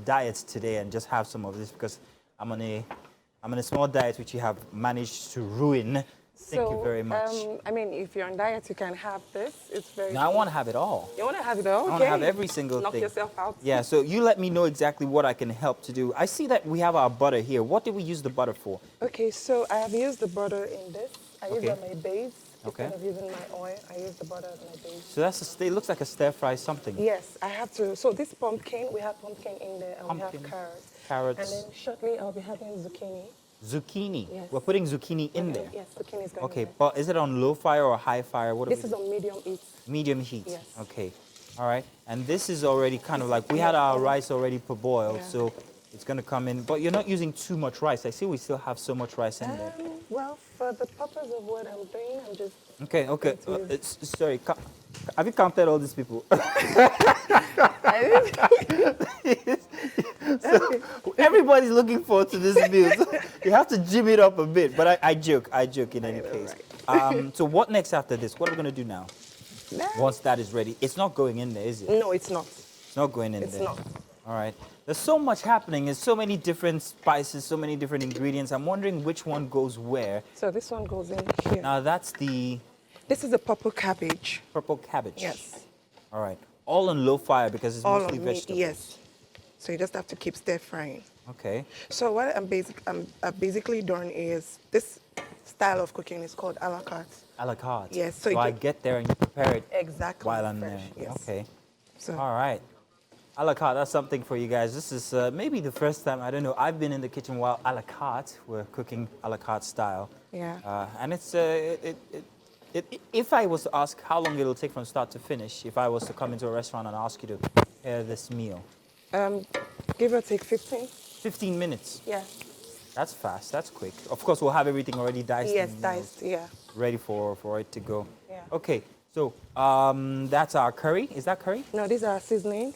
[SPEAKER 2] diet today and just have some of this because I'm on a small diet which you have managed to ruin. Thank you very much.
[SPEAKER 6] If you're on diet, you can have this. It's very.
[SPEAKER 2] Now I want to have it all.
[SPEAKER 6] You want to have it all?
[SPEAKER 2] I want to have every single
[SPEAKER 6] Knock
[SPEAKER 2] thing.
[SPEAKER 6] yourself out.
[SPEAKER 2] Yeah, so you let me know exactly what I can help to do. I see that we have our butter here. What did we use the butter for?
[SPEAKER 6] Okay, so I have used the butter in this. I use
[SPEAKER 2] Okay.
[SPEAKER 6] it on my base.
[SPEAKER 2] Okay.
[SPEAKER 6] Instead of using my oil, I use the butter on my base.
[SPEAKER 2] So it looks like a stir fry something.
[SPEAKER 6] Yes, I have to. So this pumpkin, we have pumpkin in there, and
[SPEAKER 2] Pumpkin,
[SPEAKER 6] we have carrots.
[SPEAKER 2] carrots.
[SPEAKER 6] And then shortly, I'll be having zucchini.
[SPEAKER 2] Zucchini.
[SPEAKER 6] Yes.
[SPEAKER 2] We're putting zucchini in there.
[SPEAKER 6] Yes, zucchini is going
[SPEAKER 2] Okay,
[SPEAKER 6] in there.
[SPEAKER 2] but is it on low fire or high fire? What
[SPEAKER 6] This is on medium heat.
[SPEAKER 2] medium heat.
[SPEAKER 6] Yes.
[SPEAKER 2] Okay. All right. And this is already kind of like we had our rice already boiled,
[SPEAKER 6] Yeah.
[SPEAKER 2] so it's going to come in. But you're not using too much rice. I see we still have so much rice in there.
[SPEAKER 6] Well, for the purpose of what I'm doing, I'm just.
[SPEAKER 2] Okay. Okay.
[SPEAKER 6] going to use-
[SPEAKER 2] Sorry. Have you counted all these people? Everybody's looking forward to this meal. So you have to jim it up a bit. But I joke in any case. So what next after this? What are we going to do now? Once that is ready. It's not going in there, is it?
[SPEAKER 6] No, it's not.
[SPEAKER 2] It's not going in
[SPEAKER 6] It's
[SPEAKER 2] there.
[SPEAKER 6] not.
[SPEAKER 2] All right. There's so much happening. There's so many different spices, so many different ingredients. I'm wondering which one goes where.
[SPEAKER 6] So this one goes in here.
[SPEAKER 2] Now that's the
[SPEAKER 6] This is the purple cabbage.
[SPEAKER 2] purple cabbage.
[SPEAKER 6] Yes.
[SPEAKER 2] All right. All on low fire because it's
[SPEAKER 6] All
[SPEAKER 2] mostly
[SPEAKER 6] on meat.
[SPEAKER 2] vegetables.
[SPEAKER 6] Yes. So you just have to keep stir frying.
[SPEAKER 2] Okay.
[SPEAKER 6] So what I've basically done is this style of cooking is called a la carte.
[SPEAKER 2] A la carte.
[SPEAKER 6] Yes,
[SPEAKER 2] So,
[SPEAKER 6] so you
[SPEAKER 2] I
[SPEAKER 6] get-
[SPEAKER 2] get there and you prepare it
[SPEAKER 6] Exactly.
[SPEAKER 2] while I'm
[SPEAKER 6] fresh,
[SPEAKER 2] there.
[SPEAKER 6] Yes.
[SPEAKER 2] Okay.
[SPEAKER 6] So
[SPEAKER 2] All right. A la carte, that's something for you guys. This is maybe the first time, I don't know, I've been in the kitchen while a la carte, we're cooking a la carte style.
[SPEAKER 6] yeah.
[SPEAKER 2] And it's, if I was to ask how long it'll take from start to finish, if I was to come into a restaurant and ask you to prepare this meal,
[SPEAKER 6] Give or take 15.
[SPEAKER 2] 15 minutes.
[SPEAKER 6] Yeah.
[SPEAKER 2] That's fast, that's quick. Of course, we'll have everything already diced
[SPEAKER 6] Yes,
[SPEAKER 2] and,
[SPEAKER 6] diced. Yeah.
[SPEAKER 2] ready for it to go.
[SPEAKER 6] Yeah.
[SPEAKER 2] Okay, so that's our curry. Is that curry?
[SPEAKER 6] No, these are seasoning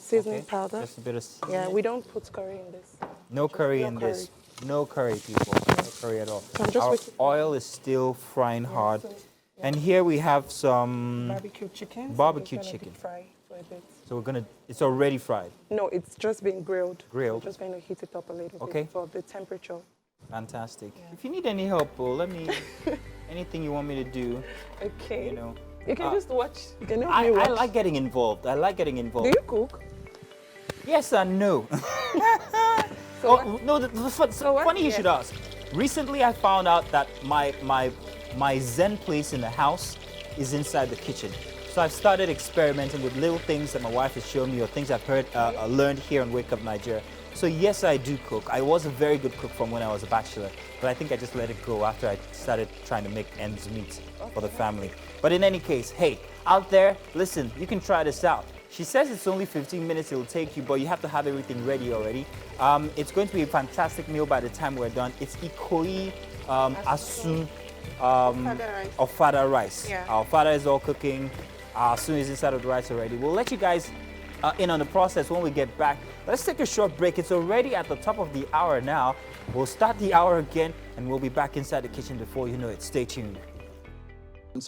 [SPEAKER 2] Okay,
[SPEAKER 6] powder.
[SPEAKER 2] Just a bit of
[SPEAKER 6] Yeah,
[SPEAKER 2] seasoning.
[SPEAKER 6] we don't put curry in this.
[SPEAKER 2] No curry
[SPEAKER 6] no
[SPEAKER 2] in this. No curry, people. No curry at all.
[SPEAKER 6] So I'm just
[SPEAKER 2] Our
[SPEAKER 6] waiting-
[SPEAKER 2] oil is still frying hard.
[SPEAKER 6] so-
[SPEAKER 2] And here we have some,
[SPEAKER 6] Barbecue chicken. so
[SPEAKER 2] Barbecue
[SPEAKER 6] it's gonna
[SPEAKER 2] chicken.
[SPEAKER 6] Be fry for a bit.
[SPEAKER 2] so it's already fried.
[SPEAKER 6] No, it's just been grilled.
[SPEAKER 2] Grilled.
[SPEAKER 6] I'm just going to heat it up a little
[SPEAKER 2] Okay.
[SPEAKER 6] bit for the temperature.
[SPEAKER 2] Fantastic. If you need any help, let me, anything you want me to do,
[SPEAKER 6] Okay.
[SPEAKER 2] you know.
[SPEAKER 6] You can just watch. You can help
[SPEAKER 2] I
[SPEAKER 6] me watch.
[SPEAKER 2] like getting involved. I like getting
[SPEAKER 6] Do
[SPEAKER 2] involved.
[SPEAKER 6] you cook?
[SPEAKER 2] Yes and no.
[SPEAKER 6] So
[SPEAKER 2] Oh, no,
[SPEAKER 6] what?
[SPEAKER 2] funny you
[SPEAKER 6] Yeah.
[SPEAKER 2] should ask. Recently, I found out that my Zen place in the house is inside the kitchen. So I've started experimenting with little things that my wife has shown me or things I've learned here on Wake Up Nigeria. So yes, I do cook. I was a very good cook from when I was a bachelor, but I think I just let it go after I started trying to make ends meet for the family. But in any case, hey, out there, listen, you can try this out. She says it's only 15 minutes it'll take you, but you have to have everything ready already. It's going to be a fantastic meal by the time we're done. It's Ikoyi Asu of Fada rice.
[SPEAKER 6] Yeah.
[SPEAKER 2] Our Fada is all cooking. Asu is inside of the rice already. We'll let you guys in on the process when we get back. Let's take a short break. It's already at the top of the hour now. We'll start the hour again, and we'll be back inside the kitchen before you know it. Stay tuned.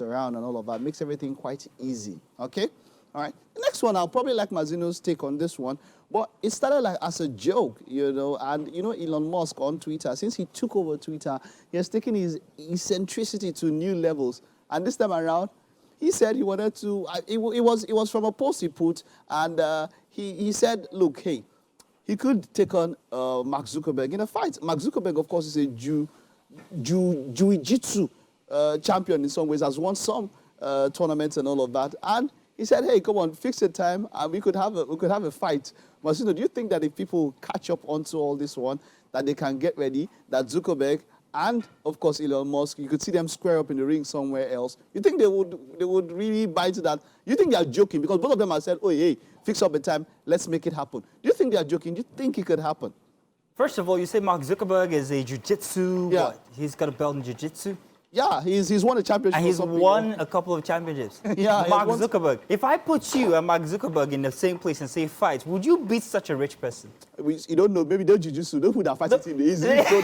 [SPEAKER 3] Around and all of that makes everything quite easy. Okay? All right. The next one, I'll probably like Mazino's take on this one, but it started like as a joke, you know, and you know Elon Musk on Twitter, since he took over Twitter, he has taken his eccentricity to new levels. And this time around, he said he wanted to, it was from a post he put, and he said, look, hey, he could take on Mark Zuckerberg in a fight. Mark Zuckerberg, of course, is a jiu-jitsu champion in some ways, has won some tournaments and all of that. And he said, hey, come on, fix the time, and we could have a fight. Masino, do you think that if people catch up onto all this one, that they can get ready, that Zuckerberg and, of course, Elon Musk, you could see them square up in the ring somewhere else? You think they would really bite that? You think they are joking? Because both of them have said, oh, hey, fix up the time, let's make it happen. Do you think they are joking? Do you think it could happen?
[SPEAKER 2] First of all, you say Mark Zuckerberg is a jiu-jitsu.
[SPEAKER 3] Yeah.
[SPEAKER 2] What? He's got a belt in jiu-jitsu.
[SPEAKER 3] Yeah, he's won a championship.
[SPEAKER 2] And
[SPEAKER 3] or
[SPEAKER 2] he's
[SPEAKER 3] something.
[SPEAKER 2] won a couple of championships.
[SPEAKER 3] Yeah, he
[SPEAKER 2] Mark
[SPEAKER 3] won-
[SPEAKER 2] Zuckerberg. If I put you and Mark Zuckerberg in the same place and say fight, would you beat such a rich person?
[SPEAKER 3] You don't know. Maybe they're jiu-jitsu. Those who are fighting in the easy, so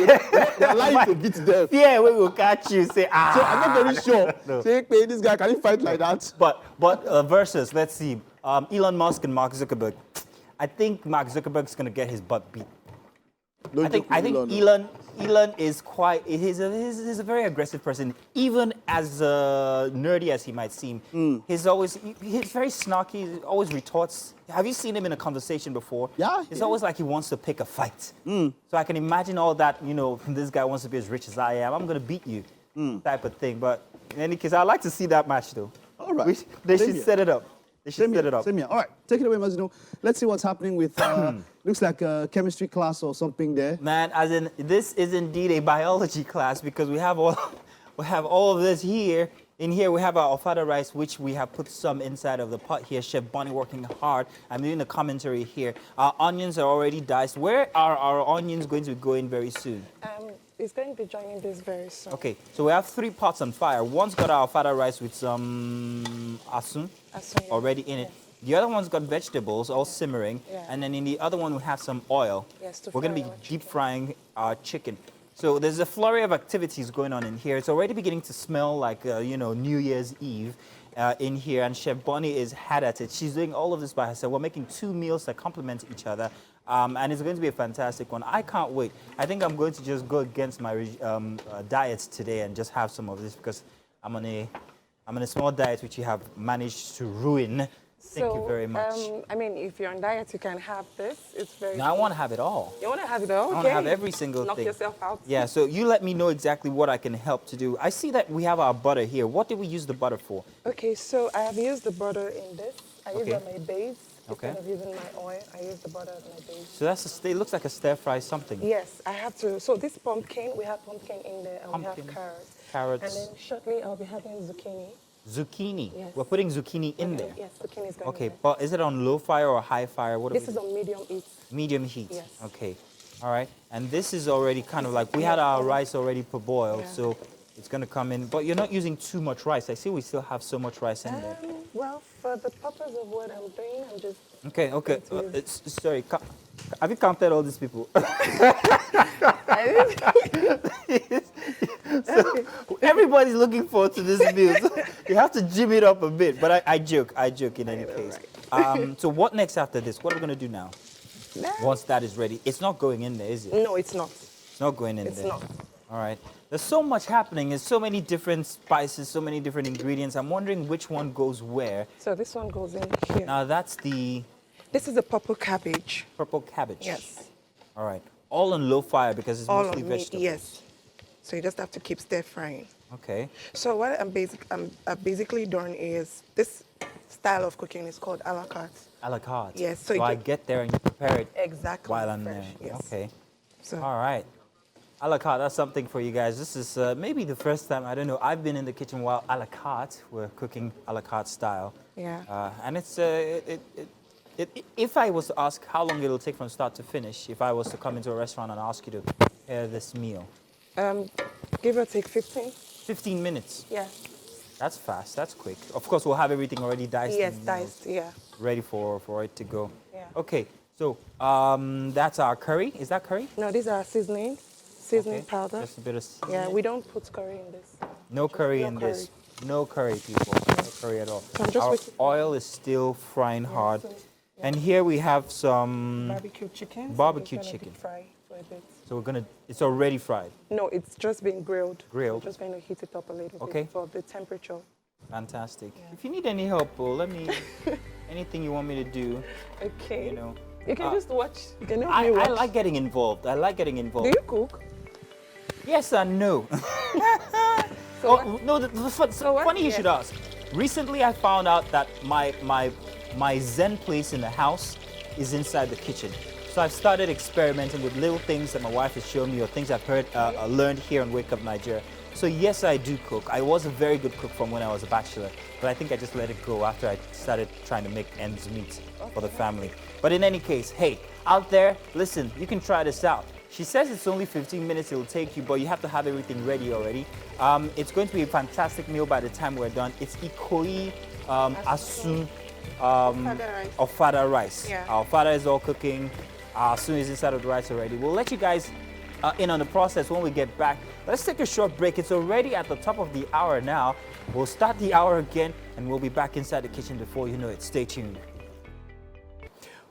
[SPEAKER 3] they're lying to beat them.
[SPEAKER 2] Yeah, we will catch you. Say,
[SPEAKER 3] So I'm not very sure.
[SPEAKER 2] No.
[SPEAKER 3] Say, hey, this guy, can he fight like that?
[SPEAKER 2] But versus, let's see, Elon Musk and Mark Zuckerberg. I think Mark Zuckerberg's gonna get his butt beat.
[SPEAKER 3] Don't joke
[SPEAKER 2] I
[SPEAKER 3] with
[SPEAKER 2] think
[SPEAKER 3] Elon.
[SPEAKER 2] Elon is quite. He's a very aggressive person. Even as nerdy as he might seem, he's very snarky. He always retorts. Have you seen him in a conversation before?
[SPEAKER 3] Yeah,
[SPEAKER 2] It's
[SPEAKER 3] yeah.
[SPEAKER 2] always like he wants to pick a fight. So I can imagine all that. You know, this guy wants to be as rich as I am. I'm gonna beat you, type of thing. But in any case, I'd like to see that match though.
[SPEAKER 3] All right.
[SPEAKER 2] They
[SPEAKER 3] Same
[SPEAKER 2] should
[SPEAKER 3] here.
[SPEAKER 2] set it up. They should set it up.
[SPEAKER 3] Same here. All right, take it away, Mazino. Let's see what's happening with, looks like a chemistry class or something there.
[SPEAKER 2] Man, as in, this is indeed a biology class because we have all of this here. In here, we have our ofada rice, which we have put some inside of the pot here. Chef Bonnie working hard. I'm doing the commentary here. Our onions are already diced. Where are our onions going to be going very soon?
[SPEAKER 6] It's going to be joining this very soon.
[SPEAKER 2] Okay, so we have 3 pots on fire. One's got our ofada rice with some asun
[SPEAKER 6] Asun, yeah.
[SPEAKER 2] already in it. The other one's got vegetables all simmering.
[SPEAKER 6] Yeah.
[SPEAKER 2] And then in the other one, we have some oil.
[SPEAKER 6] Yes, to
[SPEAKER 2] We're going to
[SPEAKER 6] fry
[SPEAKER 2] be
[SPEAKER 6] our
[SPEAKER 2] deep frying our chicken. So there's a flurry of activities going on in here. It's already beginning to smell like, New Year's Eve in here. And Chef Bonnie is hard at it. She's doing all of this by herself. We're making 2 meals that complement each other. And it's going to be a fantastic one. I can't wait. I think I'm going to just go against my diet today and just have some of this because I'm on a small diet which you have managed to ruin. Thank you very much.
[SPEAKER 6] I mean, if you're on diet, you can have this. It's very.
[SPEAKER 2] Now I want to have it all.
[SPEAKER 6] You want to have it all? Okay.
[SPEAKER 2] I want to have every single
[SPEAKER 6] Knock
[SPEAKER 2] thing.
[SPEAKER 6] yourself out.
[SPEAKER 2] Yeah, so you let me know exactly what I can help to do. I see that we have our butter here. What did we use the butter for?
[SPEAKER 6] Okay, so I have used the butter in this. I use
[SPEAKER 2] Okay.
[SPEAKER 6] it on my base.
[SPEAKER 2] Okay.
[SPEAKER 6] Instead of using my oil, I use the butter on my base.
[SPEAKER 2] So it looks like a stir fry something.
[SPEAKER 6] Yes, I have to. So this pumpkin, we have pumpkin in there, and
[SPEAKER 2] Pumpkin,
[SPEAKER 6] we have carrots.
[SPEAKER 2] carrots.
[SPEAKER 6] And then shortly, I'll be having zucchini.
[SPEAKER 2] Zucchini.
[SPEAKER 6] Yes.
[SPEAKER 2] We're putting zucchini in there.
[SPEAKER 6] Yes, zucchini is going
[SPEAKER 2] Okay,
[SPEAKER 6] in there.
[SPEAKER 2] but is it on low fire or high fire? What
[SPEAKER 6] This is on medium heat.
[SPEAKER 2] medium heat.
[SPEAKER 6] Yes.
[SPEAKER 2] Okay. All right. And this is already kind of like we had our rice already boiled,
[SPEAKER 6] Yeah.
[SPEAKER 2] so it's going to come in. But you're not using too much rice. I see we still have so much rice in there.
[SPEAKER 6] Well, for the purpose of what I'm doing, I'm just.
[SPEAKER 2] Okay. Okay.
[SPEAKER 6] Going to
[SPEAKER 2] Sorry. Have you counted all these people? Everybody's looking forward to this meal. So you have to jim it up a bit. But I joke in any case. So what next after this? What are we going to do now? Once that is ready. It's not going in there, is it?
[SPEAKER 6] No, it's not.
[SPEAKER 2] It's not going in
[SPEAKER 6] It's
[SPEAKER 2] there.
[SPEAKER 6] not.
[SPEAKER 2] All right. There's so much happening. There's so many different spices, so many different ingredients. I'm wondering which one goes where.
[SPEAKER 6] So this one goes in here.
[SPEAKER 2] Now that's the
[SPEAKER 6] This is a purple cabbage.
[SPEAKER 2] Purple cabbage.
[SPEAKER 6] Yes.
[SPEAKER 2] All right. All on low fire because it's
[SPEAKER 6] All
[SPEAKER 2] mostly
[SPEAKER 6] on meat,
[SPEAKER 2] vegetables.
[SPEAKER 6] yes. So you just have to keep stir frying.
[SPEAKER 2] Okay.
[SPEAKER 6] So what I've basically done is this style of cooking is called a la carte.
[SPEAKER 2] A la carte.
[SPEAKER 6] Yes,
[SPEAKER 2] So
[SPEAKER 6] so
[SPEAKER 2] I
[SPEAKER 6] you-
[SPEAKER 2] get there and you prepare it
[SPEAKER 6] Exactly.
[SPEAKER 2] while I'm
[SPEAKER 6] fresh,
[SPEAKER 2] there.
[SPEAKER 6] Yes.
[SPEAKER 2] Okay.
[SPEAKER 6] So
[SPEAKER 2] All right. A la carte, that's something for you guys. This is maybe the first time, I don't know, I've been in the kitchen while a la carte, we're cooking a la carte style.
[SPEAKER 6] Yeah.
[SPEAKER 2] And it's, if I was to ask how long it'll take from start to finish, if I was to come into a restaurant and ask you to prepare this meal,
[SPEAKER 6] give or take 15.
[SPEAKER 2] 15 minutes.
[SPEAKER 6] Yeah.
[SPEAKER 2] That's fast, that's quick. Of course, we'll have everything already diced
[SPEAKER 6] Yes,
[SPEAKER 2] and,
[SPEAKER 6] diced. Yeah.
[SPEAKER 2] ready for it to go.
[SPEAKER 6] Yeah.
[SPEAKER 2] Okay, so that's our curry. Is that curry?
[SPEAKER 6] No, these are seasoning
[SPEAKER 2] Okay,
[SPEAKER 6] powder.
[SPEAKER 2] Just a bit of seasoning.
[SPEAKER 6] Yeah, we don't put curry in this.
[SPEAKER 2] No curry
[SPEAKER 6] no
[SPEAKER 2] in this. No curry, people. No curry at all.
[SPEAKER 6] So I'm just
[SPEAKER 2] Our
[SPEAKER 6] waiting-
[SPEAKER 2] oil is still frying hard.
[SPEAKER 6] so,
[SPEAKER 2] And here we have some,
[SPEAKER 6] Barbecue chicken. so
[SPEAKER 2] Barbecue
[SPEAKER 6] we're gonna
[SPEAKER 2] chicken.
[SPEAKER 6] deep fry for a bit.
[SPEAKER 2] so it's already fried.
[SPEAKER 6] No, it's just been grilled.
[SPEAKER 2] Grilled.
[SPEAKER 6] I'm just going to heat it up a little
[SPEAKER 2] Okay.
[SPEAKER 6] bit for the temperature.
[SPEAKER 2] Fantastic. If you need any help, let me, anything you want me to do,
[SPEAKER 6] Okay.
[SPEAKER 2] you know.
[SPEAKER 6] You can just watch. You can help
[SPEAKER 2] I
[SPEAKER 6] me watch.
[SPEAKER 2] like getting involved. I like getting involved.
[SPEAKER 6] Do you cook?
[SPEAKER 2] Yes and no.
[SPEAKER 6] So
[SPEAKER 2] Oh, no,
[SPEAKER 6] what?
[SPEAKER 2] funny you
[SPEAKER 6] Yeah.
[SPEAKER 2] should ask. Recently, I found out that my Zen place in the house is inside the kitchen. So I've started experimenting with little things that my wife has shown me or things I've learned here on Wake Up Nigeria. So yes, I do cook. I was a very good cook from when I was a bachelor, but I think I just let it go after I started trying to make ends meet for the family. But in any case, hey, out there, listen, you can try this out. She says it's only 15 minutes it'll take you, but you have to have everything ready already. It's going to be a fantastic meal by the time we're done. It's Ikoyi Asu
[SPEAKER 6] Fada rice.
[SPEAKER 2] of Fada rice.
[SPEAKER 6] Yeah.
[SPEAKER 2] Our Fada is all cooking. Asu is inside of the rice already. We'll let you guys in on the process when we get back. Let's take a short break. It's already at the top of the hour now. We'll start the hour again, and we'll be back inside the kitchen before you know it. Stay tuned.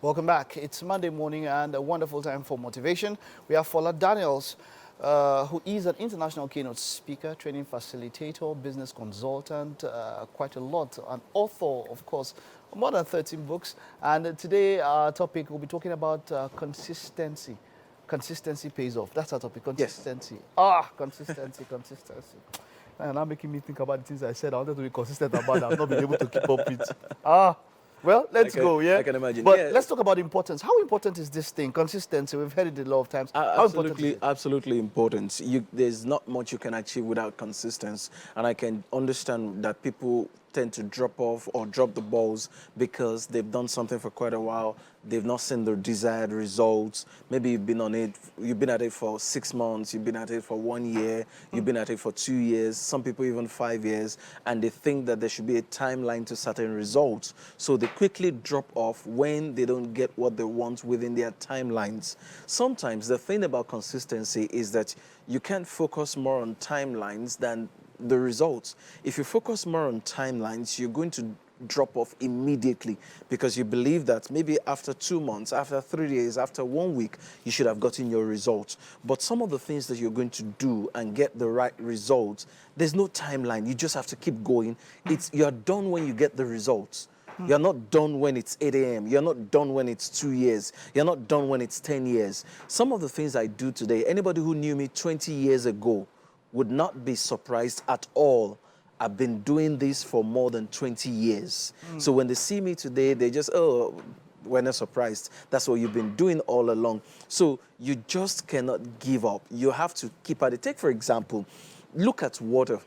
[SPEAKER 3] Welcome back. It's Monday morning and a wonderful time for motivation. We have Fola Daniels, who is an international keynote speaker, training facilitator, business consultant, quite a lot, an author, of course, more than 13 books. And today our topic, we'll be talking about consistency. Consistency pays off. That's our topic, consistency. Yes. Consistency. And now making me think about the things I said. I wanted to be consistent about that. I've not been able to keep up with. Well, let's go, yeah?
[SPEAKER 7] I can imagine.
[SPEAKER 3] But
[SPEAKER 7] Yeah.
[SPEAKER 3] let's talk about importance. How important is this thing? Consistency. We've heard it a lot of times. How important is it?
[SPEAKER 7] Absolutely important. There's not much you can achieve without consistency. And I can understand that people tend to drop off or drop the balls because they've done something for quite a while. They've not seen the desired results. Maybe you've been at it for 6 months, you've been at it for 1 year, you've been at it for 2 years, some people even 5 years, and they think that there should be a timeline to certain results. So they quickly drop off when they don't get what they want within their timelines. Sometimes the thing about consistency is that you can't focus more on timelines than the results. If you focus more on timelines, you're going to drop off immediately because you believe that maybe after 2 months, after 3 days, after 1 week, you should have gotten your results. But some of the things that you're going to do and get the right results, there's no timeline. You just have to keep going. You're done when you get the results. You're not done when it's 8 a.m. You're not done when it's 2 years. You're not done when it's 10 years. Some of the things I do today, anybody who knew me 20 years ago would not be surprised at all. I've been doing this for more than 20 years. So when they see me today, they just, oh, we're not surprised. That's what you've been doing all along. So you just cannot give up. You have to keep at it. Take, for example, look at water.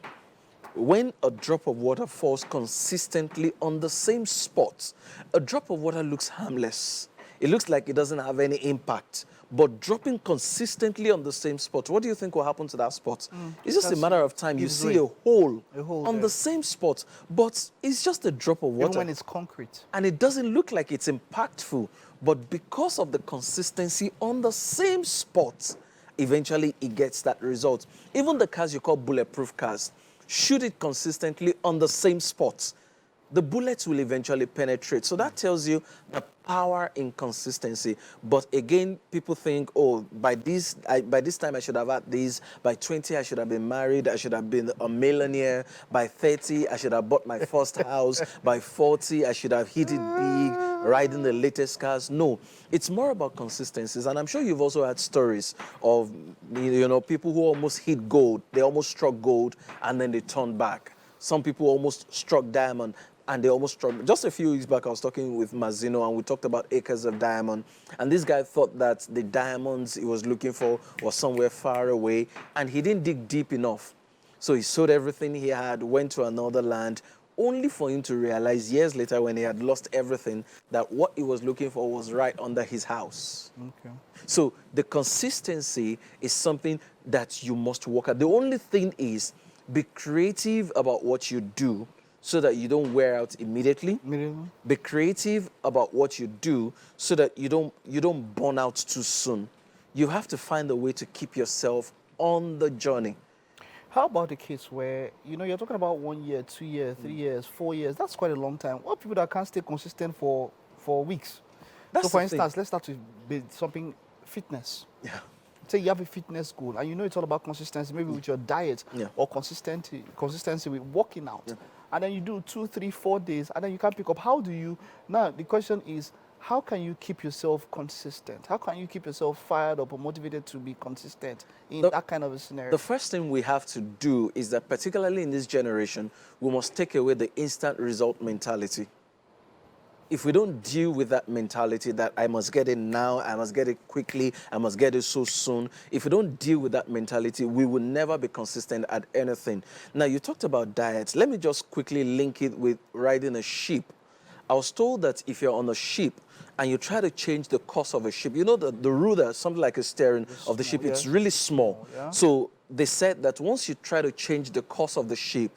[SPEAKER 7] When a drop of water falls consistently on the same spot, a drop of water looks harmless. It looks like it doesn't have any impact. But dropping consistently on the same spot, what do you think will happen to that spot? It's just a matter of time. You see a hole on
[SPEAKER 3] there.
[SPEAKER 7] the same spot, but it's just a drop of water.
[SPEAKER 3] Even when it's concrete.
[SPEAKER 7] And it doesn't look like it's impactful, but because of the consistency on the same spot, eventually it gets that result. Even the cars you call bulletproof cars, shoot it consistently on the same spot, the bullets will eventually penetrate. So that tells you the power in consistency. But again, people think, oh, by this time I should have had this. By 20, I should have been married. I should have been a millionaire. By 30, I should have bought my first house. By 40, I should have hit it big, riding the latest cars. No, it's more about consistencies. And I'm sure you've also had stories of, people who almost hit gold. They almost struck gold and then they turned back. Some people almost struck diamond and they almost struck. Just a few weeks back, I was talking with Mazino and we talked about acres of diamond. And this guy thought that the diamonds he was looking for was somewhere far away and he didn't dig deep enough. So he sold everything he had, went to another land, only for him to realize years later when he had lost everything that what he was looking for was right under his house.
[SPEAKER 3] Okay.
[SPEAKER 7] So the consistency is something that you must work at. The only thing is be creative about what you do so that you don't wear out immediately. Be creative about what you do so that you don't burn out too soon. You have to find a way to keep yourself on the journey.
[SPEAKER 3] How about the case where, you're talking about 1 year, 2 years, 3 years, 4 years? That's quite a long time. What people that can't stay consistent for weeks?
[SPEAKER 7] That's
[SPEAKER 3] so, for
[SPEAKER 7] the
[SPEAKER 3] instance,
[SPEAKER 7] thing.
[SPEAKER 3] let's start with something fitness.
[SPEAKER 7] Yeah.
[SPEAKER 3] Say you have a fitness goal, and it's all about consistency, maybe with your diet,
[SPEAKER 7] Yeah.
[SPEAKER 3] or consistency with working out.
[SPEAKER 7] Yeah.
[SPEAKER 3] And then you do 2, 3, 4 days, and then you can't pick up. How do you, now the question is, how can you keep yourself consistent? How can you keep yourself fired up or motivated to be consistent in that kind of a scenario?
[SPEAKER 7] The first thing we have to do is that, particularly in this generation, we must take away the instant result mentality. If we don't deal with that mentality that I must get it now, I must get it quickly, I must get it so soon, if we don't deal with that mentality, we will never be consistent at anything. Now, you talked about diets. Let me just quickly link it with riding a sheep. I was told that if you're on a sheep and you try to change the course of a ship, the rudder, something like a steering of the ship, it's really small.
[SPEAKER 3] Yeah.
[SPEAKER 7] So they said that once you try to change the course of the ship,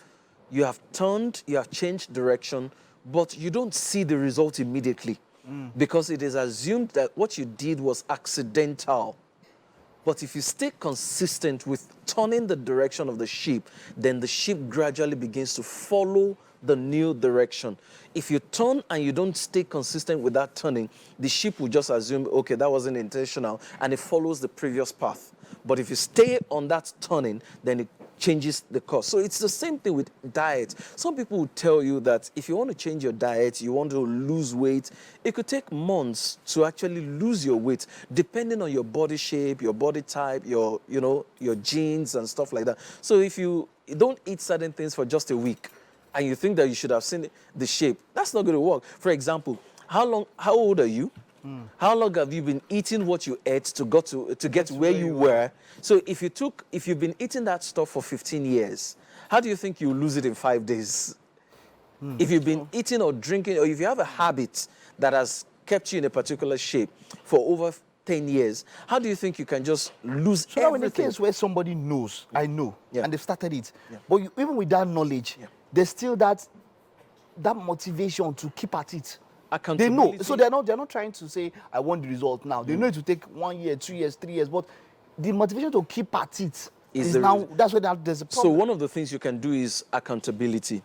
[SPEAKER 7] you have turned, you have changed direction, but you don't see the result immediately because it is assumed that what you did was accidental. But if you stay consistent with turning the direction of the ship, then the ship gradually begins to follow the new direction. If you turn and you don't stay consistent with that turning, the ship will just assume, okay, that wasn't intentional, and it follows the previous path. But if you stay on that turning, then it changes the course. So it's the same thing with diet. Some people will tell you that if you want to change your diet, you want to lose weight, it could take months to actually lose your weight, depending on your body shape, your body type, your genes and stuff like that. So if you don't eat certain things for just a week, and you think that you should have seen the shape, that's not going to work. For example, how old are you? How long have you been eating what you ate to get where you were? So if you've been eating that stuff for 15 years, how do you think you lose it in 5 days? If you've been eating or drinking, or if you have a habit that has kept you in a particular shape for over 10 years, how do you think you can just lose
[SPEAKER 3] So now
[SPEAKER 7] everything?
[SPEAKER 3] in the case where somebody knows, I know,
[SPEAKER 7] Yeah.
[SPEAKER 3] and they've started it,
[SPEAKER 7] Yeah.
[SPEAKER 3] but even with that knowledge, there's still that motivation to keep at it. They know,
[SPEAKER 7] Accountability.
[SPEAKER 3] so they're not trying to say, I want the result now. They know it will take 1 year, 2 years, 3 years, but the motivation to keep at it is now, that's where there's a
[SPEAKER 7] So
[SPEAKER 3] problem.
[SPEAKER 7] one of the things you can do is accountability.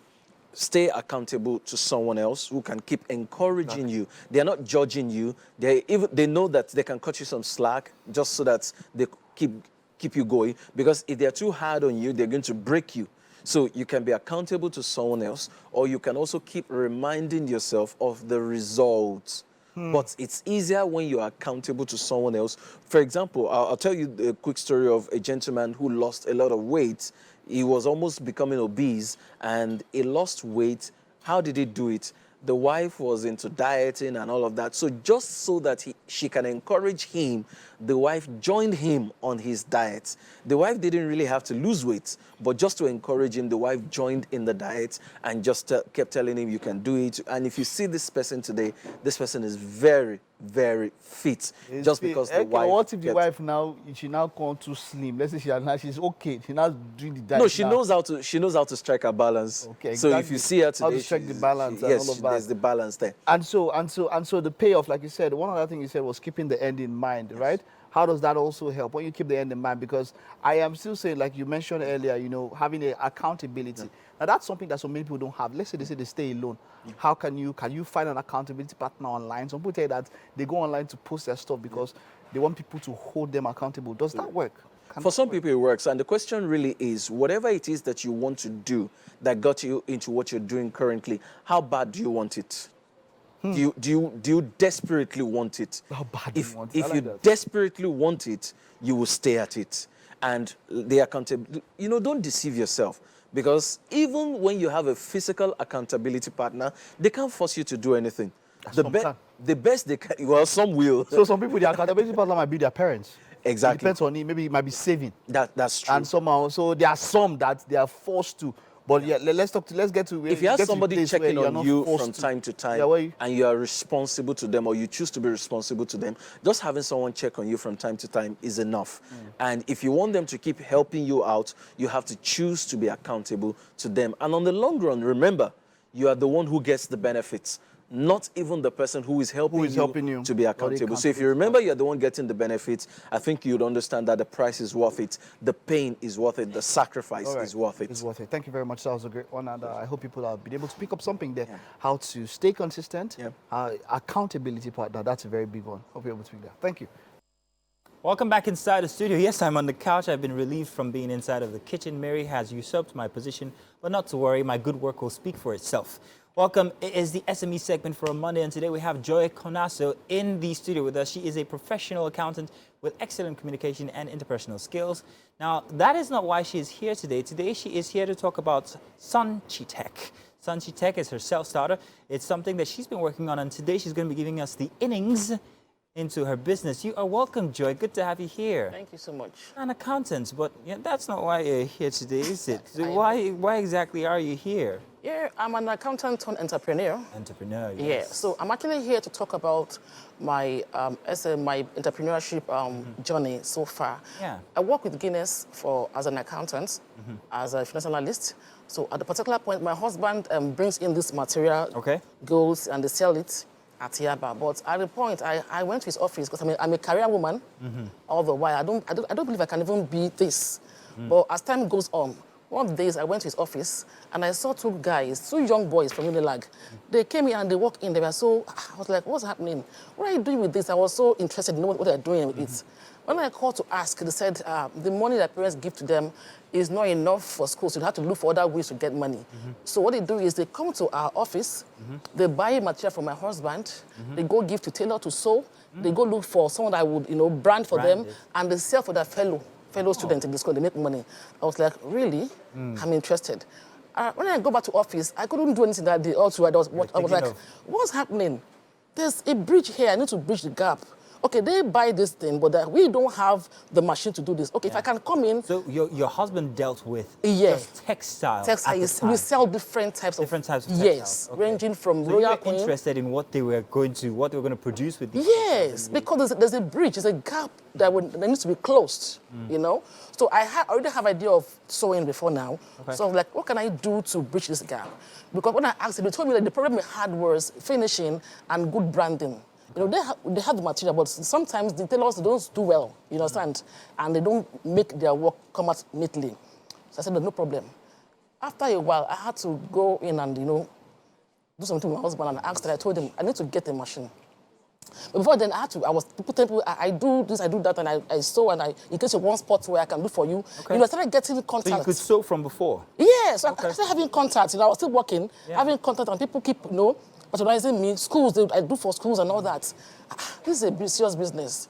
[SPEAKER 7] Stay accountable to someone else who can keep encouraging you. They are not judging you. They know that they can cut you some slack just so that they keep you going. Because if they're too hard on you, they're going to break you. So you can be accountable to someone else, or you can also keep reminding yourself of the results. But it's easier when you're accountable to someone else. For example, I'll tell you a quick story of a gentleman who lost a lot of weight. He was almost becoming obese, and he lost weight. How did he do it? The wife was into dieting and all of that. So just so that she can encourage him, the wife joined him on his diet. The wife didn't really have to lose weight, but just to encourage him, the wife joined in the diet and just kept telling him, you can do it. And if you see this person today, this person is very, very fit. Just because the wife...
[SPEAKER 3] What if the wife now, she now gone too slim? Let's say she's okay. She's not doing the diet.
[SPEAKER 7] No, she
[SPEAKER 3] now.
[SPEAKER 7] knows how to strike a balance.
[SPEAKER 3] Okay,
[SPEAKER 7] So if
[SPEAKER 3] exactly.
[SPEAKER 7] you see her today,
[SPEAKER 3] How to strike the balance and
[SPEAKER 7] yes,
[SPEAKER 3] all of that.
[SPEAKER 7] there's the balance there.
[SPEAKER 3] And so the payoff, like you said, one other thing you said was keeping the end in mind, right? How does that also help when you keep the end in mind? Because I am still saying, like you mentioned earlier, having a accountability. Yeah. Now that's something that so many people don't have. Let's say they stay alone. Yeah. How can you find an accountability partner online? Some people tell you that they go online to post their stuff because they want people to hold them accountable. Does that work?
[SPEAKER 7] For some people, it works. And the question really is, whatever it is that you want to do that got you into what you're doing currently, how bad do you want it? Do you desperately want it?
[SPEAKER 3] How bad do
[SPEAKER 7] If
[SPEAKER 3] you want it? I
[SPEAKER 7] if
[SPEAKER 3] like
[SPEAKER 7] you
[SPEAKER 3] that.
[SPEAKER 7] desperately want it, you will stay at it. And the accountability, don't deceive yourself. Because even when you have a physical accountability partner, they can't force you to do anything.
[SPEAKER 3] Some can.
[SPEAKER 7] The best they can, well, some will.
[SPEAKER 3] So some people, their accountability partner might be their parents.
[SPEAKER 7] Exactly.
[SPEAKER 3] It depends on it. Maybe it might be saving.
[SPEAKER 7] That's true.
[SPEAKER 3] And somehow, so there are some that they are forced to. But yeah, let's get to.
[SPEAKER 7] If you have
[SPEAKER 3] get to the
[SPEAKER 7] somebody
[SPEAKER 3] place where
[SPEAKER 7] checking
[SPEAKER 3] you're
[SPEAKER 7] on
[SPEAKER 3] not
[SPEAKER 7] you
[SPEAKER 3] forced
[SPEAKER 7] from
[SPEAKER 3] to.
[SPEAKER 7] time to time,
[SPEAKER 3] Yeah, where
[SPEAKER 7] and you are responsible to them, or you choose to be responsible to them, just having someone check on you from time to time is enough. And if you want them to keep helping you out, you have to choose to be accountable to them. And on the long run, remember, you are the one who gets the benefits, not even the person who is helping you to be accountable. So if you remember you're the one getting the benefits, I think you'd understand that the price is worth it, the pain is worth it, the sacrifice is worth it.
[SPEAKER 3] It's worth it. Thank you very much. That was a great one. And I hope people have been able to pick up something there. How to stay consistent. Accountability partner. That's a very big one. Hope you're able to pick that. Thank you.
[SPEAKER 2] Welcome back inside the studio. Yes, I'm on the couch. I've been relieved from being inside of the kitchen. Mary has usurped my position, but not to worry. My good work will speak for itself. Welcome. It is the SME segment for a Monday, and today we have Joy Konaso in the studio with us. She is a professional accountant with excellent communication and interpersonal skills. Now, that is not why she is here today. Today, she is here to talk about Sunchitech. Sunchitech is her self-starter. It's something that she's been working on, and today she's going to be giving us the innings into her business. You are welcome, Joy. Good to have you here.
[SPEAKER 8] Thank you so much.
[SPEAKER 2] An accountant, but that's not why you're here today, is it? So why exactly are you here?
[SPEAKER 8] Yeah, I'm an accountant turned entrepreneur.
[SPEAKER 2] Entrepreneur, yes.
[SPEAKER 8] Yeah, so I'm actually here to talk about my my entrepreneurship journey so far.
[SPEAKER 2] Yeah.
[SPEAKER 8] I work with Guinness as an accountant, as a financial analyst. So at a particular point, my husband brings in this material, goes and they sell it at Yaba. But at the point, I went to his office because I'm a career woman. All the while, I don't believe I can even be this. But as time goes on, one of the days I went to his office and I saw two young boys from Unilag. They came in and they walked in. They were so, I was like, what's happening? What are you doing with this? I was so interested in knowing what they're doing with it. When I called to ask, they said the money that parents give to them is not enough for school, so they have to look for other ways to get money. So what they do is they come to our office, they buy material from my husband, they go give to tailor to sew, they go look for someone that would brand for them, and they sell for their fellow students in the school. They make money. I was like, really? I'm interested. When I go back to office, I couldn't do anything that day. Also, I was like, what's happening? There's a bridge here. I need to bridge the gap. Okay, they buy this thing, but we don't have the machine to do this. Okay, if I can come in.
[SPEAKER 2] So your husband dealt with just textiles.
[SPEAKER 8] Textiles. We sell different types of textiles.
[SPEAKER 2] Yes,
[SPEAKER 8] ranging from
[SPEAKER 2] so
[SPEAKER 8] royal
[SPEAKER 2] you're interested in what they were going to produce with these.
[SPEAKER 8] Yes, because there's a bridge, there's a gap that needs to be closed. So I already have idea of sewing before now. So I was like, what can I do to bridge this gap? Because when I asked them, they told me that the problem we had was finishing and good branding. They have the material, but sometimes the tailors don't do well, you understand? And they don't make their work come out neatly. So I said, no problem. After a while, I had to go in and, do something with my husband, and I asked her, I told him, I need to get a machine. But before then, I do this, I do that, and I sew, and in case you want spots where I can do for you. I started getting contacts.
[SPEAKER 2] So you could sew from before?
[SPEAKER 8] Yes, I started having contacts. I was still working, having contacts, and people keep, patronizing me. Schools, I do for schools and all that. This is a serious business.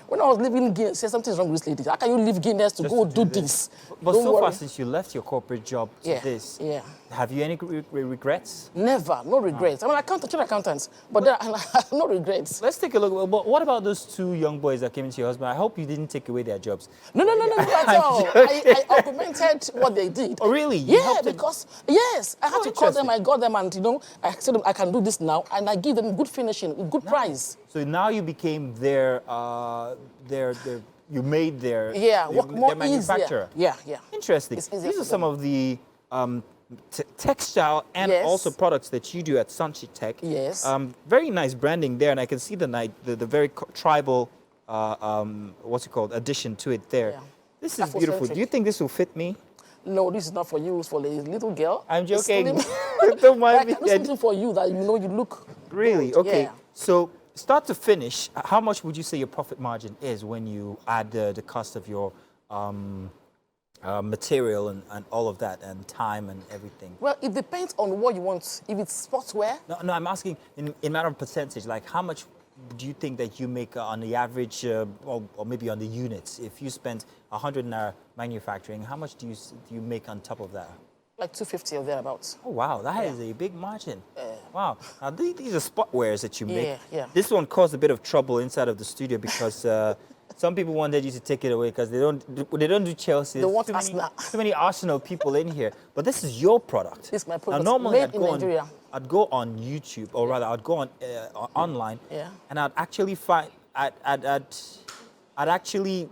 [SPEAKER 8] When I was leaving Guinness, I said, something's wrong with this lady. How can you leave Guinness to go do this?
[SPEAKER 2] But so far, since you left your corporate job to this, have you any regrets?
[SPEAKER 8] Never, no regrets. I'm an accountant, but there are no regrets.
[SPEAKER 2] Let's take a look. But what about those two young boys that came into your husband? I hope you didn't take away their jobs.
[SPEAKER 8] No, at all. I augmented what they did.
[SPEAKER 2] Oh, really?
[SPEAKER 8] Yeah, because, I had to call them, I got them, and, I said I can do this now, and I give them good finishing, good price.
[SPEAKER 2] So now you became you made their manufacturer.
[SPEAKER 8] Yeah.
[SPEAKER 2] Interesting. These are some of the textile and also products that you do at Sunchitech.
[SPEAKER 8] Yes.
[SPEAKER 2] Very nice branding there, and I can see the very tribal, addition to it there. Yeah. This is beautiful. Do you think this will fit me?
[SPEAKER 8] No, this is not for you. It's for a little girl.
[SPEAKER 2] I'm joking. Don't mind me.
[SPEAKER 8] I can do something for you that you look
[SPEAKER 2] really
[SPEAKER 8] good.
[SPEAKER 2] Okay.
[SPEAKER 8] Yeah.
[SPEAKER 2] So start to finish, how much would you say your profit margin is when you add the cost of your material and all of that, and time and everything?
[SPEAKER 8] Well, it depends on what you want. If it's sportswear.
[SPEAKER 2] No, I'm asking in matter of percentage, like how much do you think that you make on the average, or maybe on the units? If you spent 100 naira manufacturing, how much do you make on top of that?
[SPEAKER 8] Like 250 or thereabouts.
[SPEAKER 2] Oh, wow, that is a big margin. Wow. Now, these are spot wares that you make.
[SPEAKER 8] Yeah.
[SPEAKER 2] This one caused a bit of trouble inside of the studio because some people wanted you to take it away because they don't do Chelsea.
[SPEAKER 8] They want
[SPEAKER 2] too many Arsenal people in here. But this is your product.
[SPEAKER 8] It's my product.
[SPEAKER 2] Now, normally
[SPEAKER 8] Made in Nigeria.
[SPEAKER 2] I'd go on YouTube, or rather, I'd go on online, and I'd actually find I'd actually,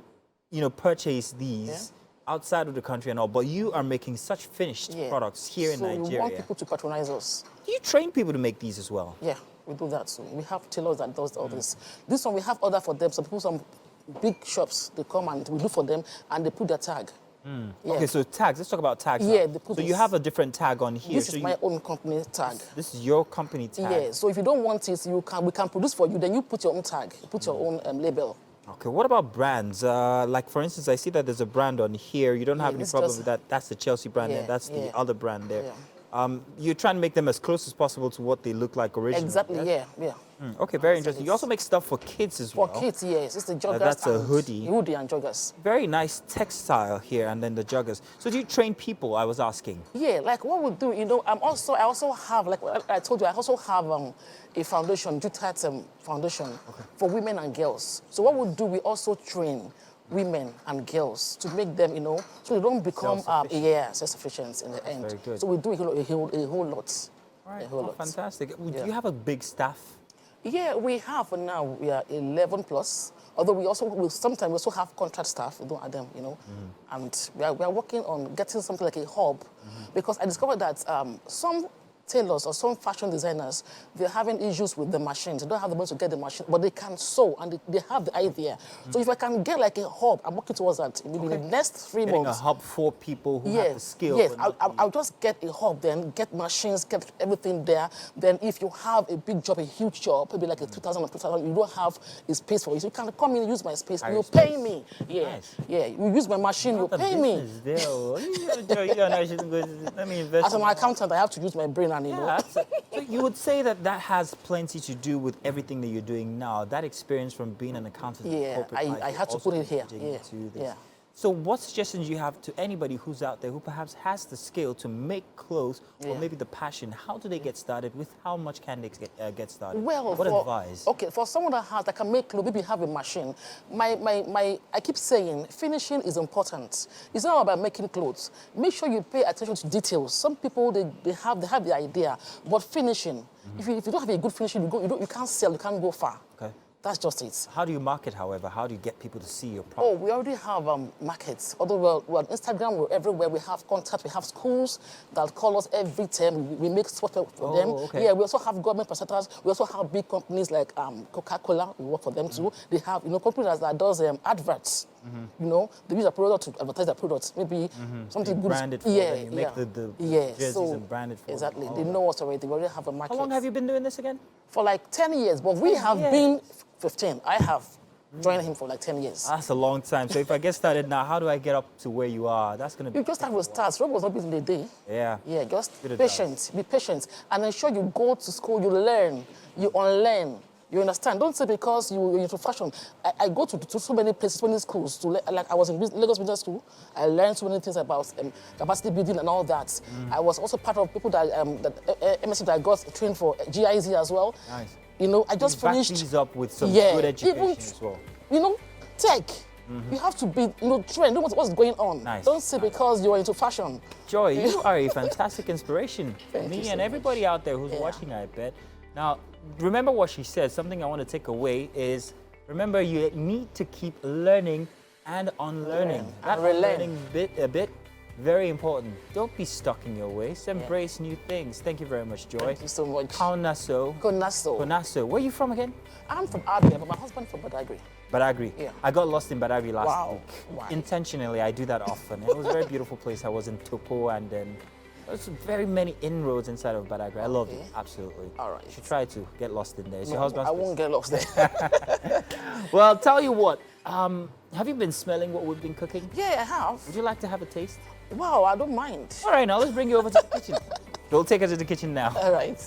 [SPEAKER 2] purchase these outside of the country and all. But you are making such finished products here in Nigeria.
[SPEAKER 8] So we want people to patronize us.
[SPEAKER 2] Do you train people to make these as well?
[SPEAKER 8] Yeah, we do that. So we have tailors that does all this. This one we have order for them. Some big shops, they come and we do for them, and they put their tag. Yeah.
[SPEAKER 2] Okay, so tags. Let's talk about tags.
[SPEAKER 8] Yeah,
[SPEAKER 2] now. So you have a different tag on here.
[SPEAKER 8] This is my own company tag.
[SPEAKER 2] This is your company tag.
[SPEAKER 8] Yeah. So if you don't want it, we can produce for you. Then you put your own tag. You put your own label.
[SPEAKER 2] Okay. What about brands? Like for instance, I see that there's a brand on here. You don't have any problem with that. That's the Chelsea brand, and that's the other brand there.
[SPEAKER 8] Yeah.
[SPEAKER 2] You're trying to make them as close as possible to what they look like originally.
[SPEAKER 8] Exactly.
[SPEAKER 2] Yes?
[SPEAKER 8] Yeah.
[SPEAKER 2] Okay, very interesting. You also make stuff for kids as well.
[SPEAKER 8] For kids, yes. It's the joggers.
[SPEAKER 2] That's a hoodie.
[SPEAKER 8] Hoodie and joggers.
[SPEAKER 2] Very nice textile here, and then the joggers. So do you train people? I was asking.
[SPEAKER 8] Yeah, like what we do, I also have, like I told you, I also have a foundation, foundation for women and girls. So what we do, we also train women and girls to make them, so they don't become self-sufficient in the end.
[SPEAKER 2] Very good.
[SPEAKER 8] So we do a whole lot.
[SPEAKER 2] All right.
[SPEAKER 8] A whole lot.
[SPEAKER 2] Fantastic. Do you have a big staff?
[SPEAKER 8] Yeah, we have now. We are 11 plus. Although sometimes we also have contract staff. We don't have them, And we are working on getting something like a hub, because I discovered that some tailors or some fashion designers, they're having issues with the machines. They don't have the money to get the machine, but they can sew and they have the idea. So if I can get like a hub, I'm working towards that. Maybe in the next 3
[SPEAKER 2] Getting
[SPEAKER 8] months.
[SPEAKER 2] a hub for people who have the skill.
[SPEAKER 8] Yes, I'll just get a hub, then get machines, get everything there. Then if you have a big job, a huge job, maybe like a 2,000 or 2,000, you don't have a space for it. So you can come in and use my space. You pay me. Yeah,
[SPEAKER 2] nice.
[SPEAKER 8] Yeah. You use my machine, you pay me.
[SPEAKER 2] Let me invest.
[SPEAKER 8] As an accountant, I have to use my brain and
[SPEAKER 2] So you would say that has plenty to do with everything that you're doing now. That experience from being an accountant.
[SPEAKER 8] Yeah, I had to put it here. Yeah.
[SPEAKER 2] So what suggestions do you have to anybody who's out there who perhaps has the skill to make clothes or maybe the passion? How do they get started? With how much can they get started?
[SPEAKER 8] Well,
[SPEAKER 2] what advice?
[SPEAKER 8] Okay, for someone that can make clothes, maybe have a machine. I keep saying finishing is important. It's not about making clothes. Make sure you pay attention to details. Some people they have the idea, but finishing. If you don't have a good finishing, you can't sell. You can't go far.
[SPEAKER 2] Okay.
[SPEAKER 8] That's just it.
[SPEAKER 2] How do you market, however? How do you get people to see your product?
[SPEAKER 8] Oh, we already have markets. Although we're on Instagram, we're everywhere. We have contacts. We have schools that call us every term. We make spot for them.
[SPEAKER 2] Okay.
[SPEAKER 8] Yeah, we also have government presenters. We also have big companies like Coca-Cola. We work for them too. They have companies that does adverts. They use a product to advertise their products. Maybe something good.
[SPEAKER 2] Branded for them. You make the jerseys and branded for them.
[SPEAKER 8] Exactly. They know us already. We already have a market.
[SPEAKER 2] How long have you been doing this again?
[SPEAKER 8] For like 10 years. But we have been 15. I have joined him for like 10 years.
[SPEAKER 2] That's a long time. So if I get started now, how do I get up to where you are? That's going to be...
[SPEAKER 8] You just have to start. Rome was not built in a day.
[SPEAKER 2] Yeah.
[SPEAKER 8] Yeah, just be patient. And ensure you go to school, you learn, you unlearn. You understand? Don't say because you're into fashion. I go to so many places, so many schools. Like I was in Lagos Business School. I learned so many things about capacity building and all that. I was also part of people that MSc that got trained for GIZ as well.
[SPEAKER 2] Nice.
[SPEAKER 8] I just finished.
[SPEAKER 2] Back these up with some good education as well.
[SPEAKER 8] Tech. You have to be, trained. Know what's going on.
[SPEAKER 2] Nice.
[SPEAKER 8] Don't say because you're into fashion.
[SPEAKER 2] Joy, you are a fantastic inspiration for me
[SPEAKER 8] so
[SPEAKER 2] and everybody
[SPEAKER 8] much.
[SPEAKER 2] out there who's watching, I bet. Now, remember what she said. Something I want to take away is, remember, you need to keep learning and unlearning. That unlearning bit, very important. Don't be stuck in your ways. Embrace new things. Thank you very much, Joy.
[SPEAKER 8] Thank you so much.
[SPEAKER 2] Konaso. Where are you from again?
[SPEAKER 8] I'm from Abia, but my husband's from Badagry.
[SPEAKER 2] Badagry.
[SPEAKER 8] Yeah.
[SPEAKER 2] I got lost in Badagry last week.
[SPEAKER 8] Wow.
[SPEAKER 2] Intentionally, I do that often. It was a very beautiful place. I was in Topo, and then there's very many inroads inside of Badagry. I love it, absolutely.
[SPEAKER 8] All right.
[SPEAKER 2] You should try to get lost in there. Is your husband?
[SPEAKER 8] I won't get lost there.
[SPEAKER 2] Well, I'll tell you what. have you been smelling what we've been cooking?
[SPEAKER 8] Yeah, I have.
[SPEAKER 2] Would you like to have a taste?
[SPEAKER 8] Wow, I don't mind.
[SPEAKER 2] All right, now let's bring you over to the kitchen. We'll take her to the kitchen now.
[SPEAKER 8] All right.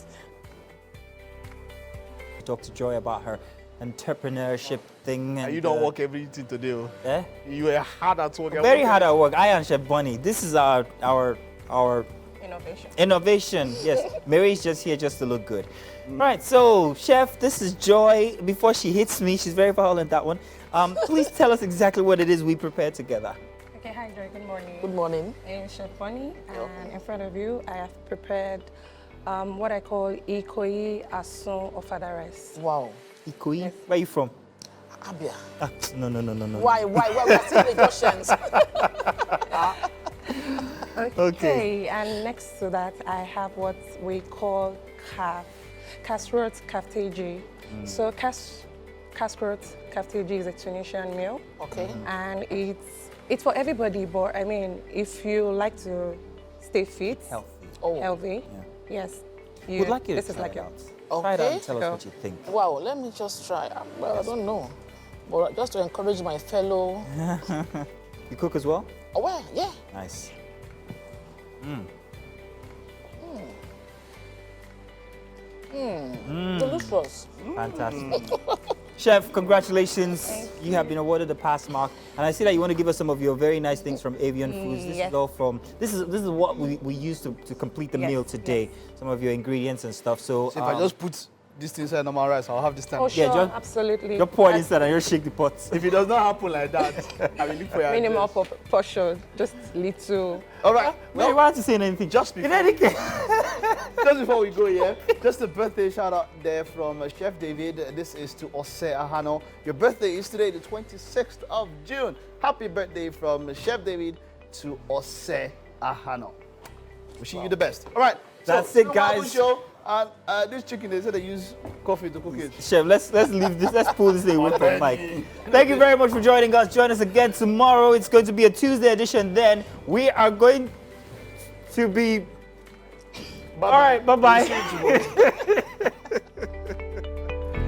[SPEAKER 2] Talk to Joy about her entrepreneurship thing. And,
[SPEAKER 9] You don't work everything to do.
[SPEAKER 2] Eh?
[SPEAKER 9] You are hard at work.
[SPEAKER 2] Very hard at work. I and Chef Bunny. This is our innovation. Yes, Mary's just here just to look good. Right, so Chef, this is Joy. Before she hits me, she's very violent, that one. Please tell us exactly what it is we prepared together.
[SPEAKER 6] Okay, hi Joy, good morning.
[SPEAKER 8] Good morning.
[SPEAKER 6] I am Chef Bunny, and in front of you, I have prepared what I call Ikoyi Asun Ofada rice.
[SPEAKER 8] Wow.
[SPEAKER 2] Ikoyi? Yes. Where are you from?
[SPEAKER 8] Abia.
[SPEAKER 2] No.
[SPEAKER 8] Why? We're still the Goshen's.
[SPEAKER 6] Okay, and next to that, I have what we call kasrot kafteji. So kasrot kafteji is a Tunisian meal.
[SPEAKER 8] Okay.
[SPEAKER 6] And it's for everybody, but I mean, if you like to stay fit, healthy, yes.
[SPEAKER 2] Would like you to
[SPEAKER 6] this is
[SPEAKER 2] try
[SPEAKER 6] like
[SPEAKER 2] it out.
[SPEAKER 8] Okay.
[SPEAKER 2] Try it out and tell us what you think.
[SPEAKER 8] Wow, let me just try. Well, I don't know. But just to encourage my fellow.
[SPEAKER 2] You cook as well?
[SPEAKER 8] Oh, well, yeah.
[SPEAKER 2] Nice.
[SPEAKER 8] Delicious.
[SPEAKER 2] Fantastic. Chef, congratulations. You have been awarded the pass mark. And I see that you want to give us some of your very nice things from Avian Foods. This is all from, this is what we use to complete the meal today. Some of your ingredients and stuff. So
[SPEAKER 9] if I just put this thing inside normal rice, I'll have this time.
[SPEAKER 6] Oh, sure, absolutely.
[SPEAKER 2] Just pour it inside and just shake the pot.
[SPEAKER 9] If it does not happen like that, I will look for your
[SPEAKER 6] minimal
[SPEAKER 9] address.
[SPEAKER 6] portion, just little.
[SPEAKER 9] All right.
[SPEAKER 2] Wait, why aren't you saying anything?
[SPEAKER 9] Just before, just before we go here, just a birthday shout out there from Chef David. This is to Ose Ahano. Your birthday is today, the 26th of June. Happy birthday from Chef David to Ose Ahano. Wishing you the best. All right.
[SPEAKER 2] That's it, guys.
[SPEAKER 9] Show, and this chicken, they said they use coffee to cook it.
[SPEAKER 2] Chef, let's leave this. Let's pull this thing away from Mike. Thank you very much for joining us. Join us again tomorrow. It's going to be a Tuesday edition. Then we are going to be. All right. Bye-bye.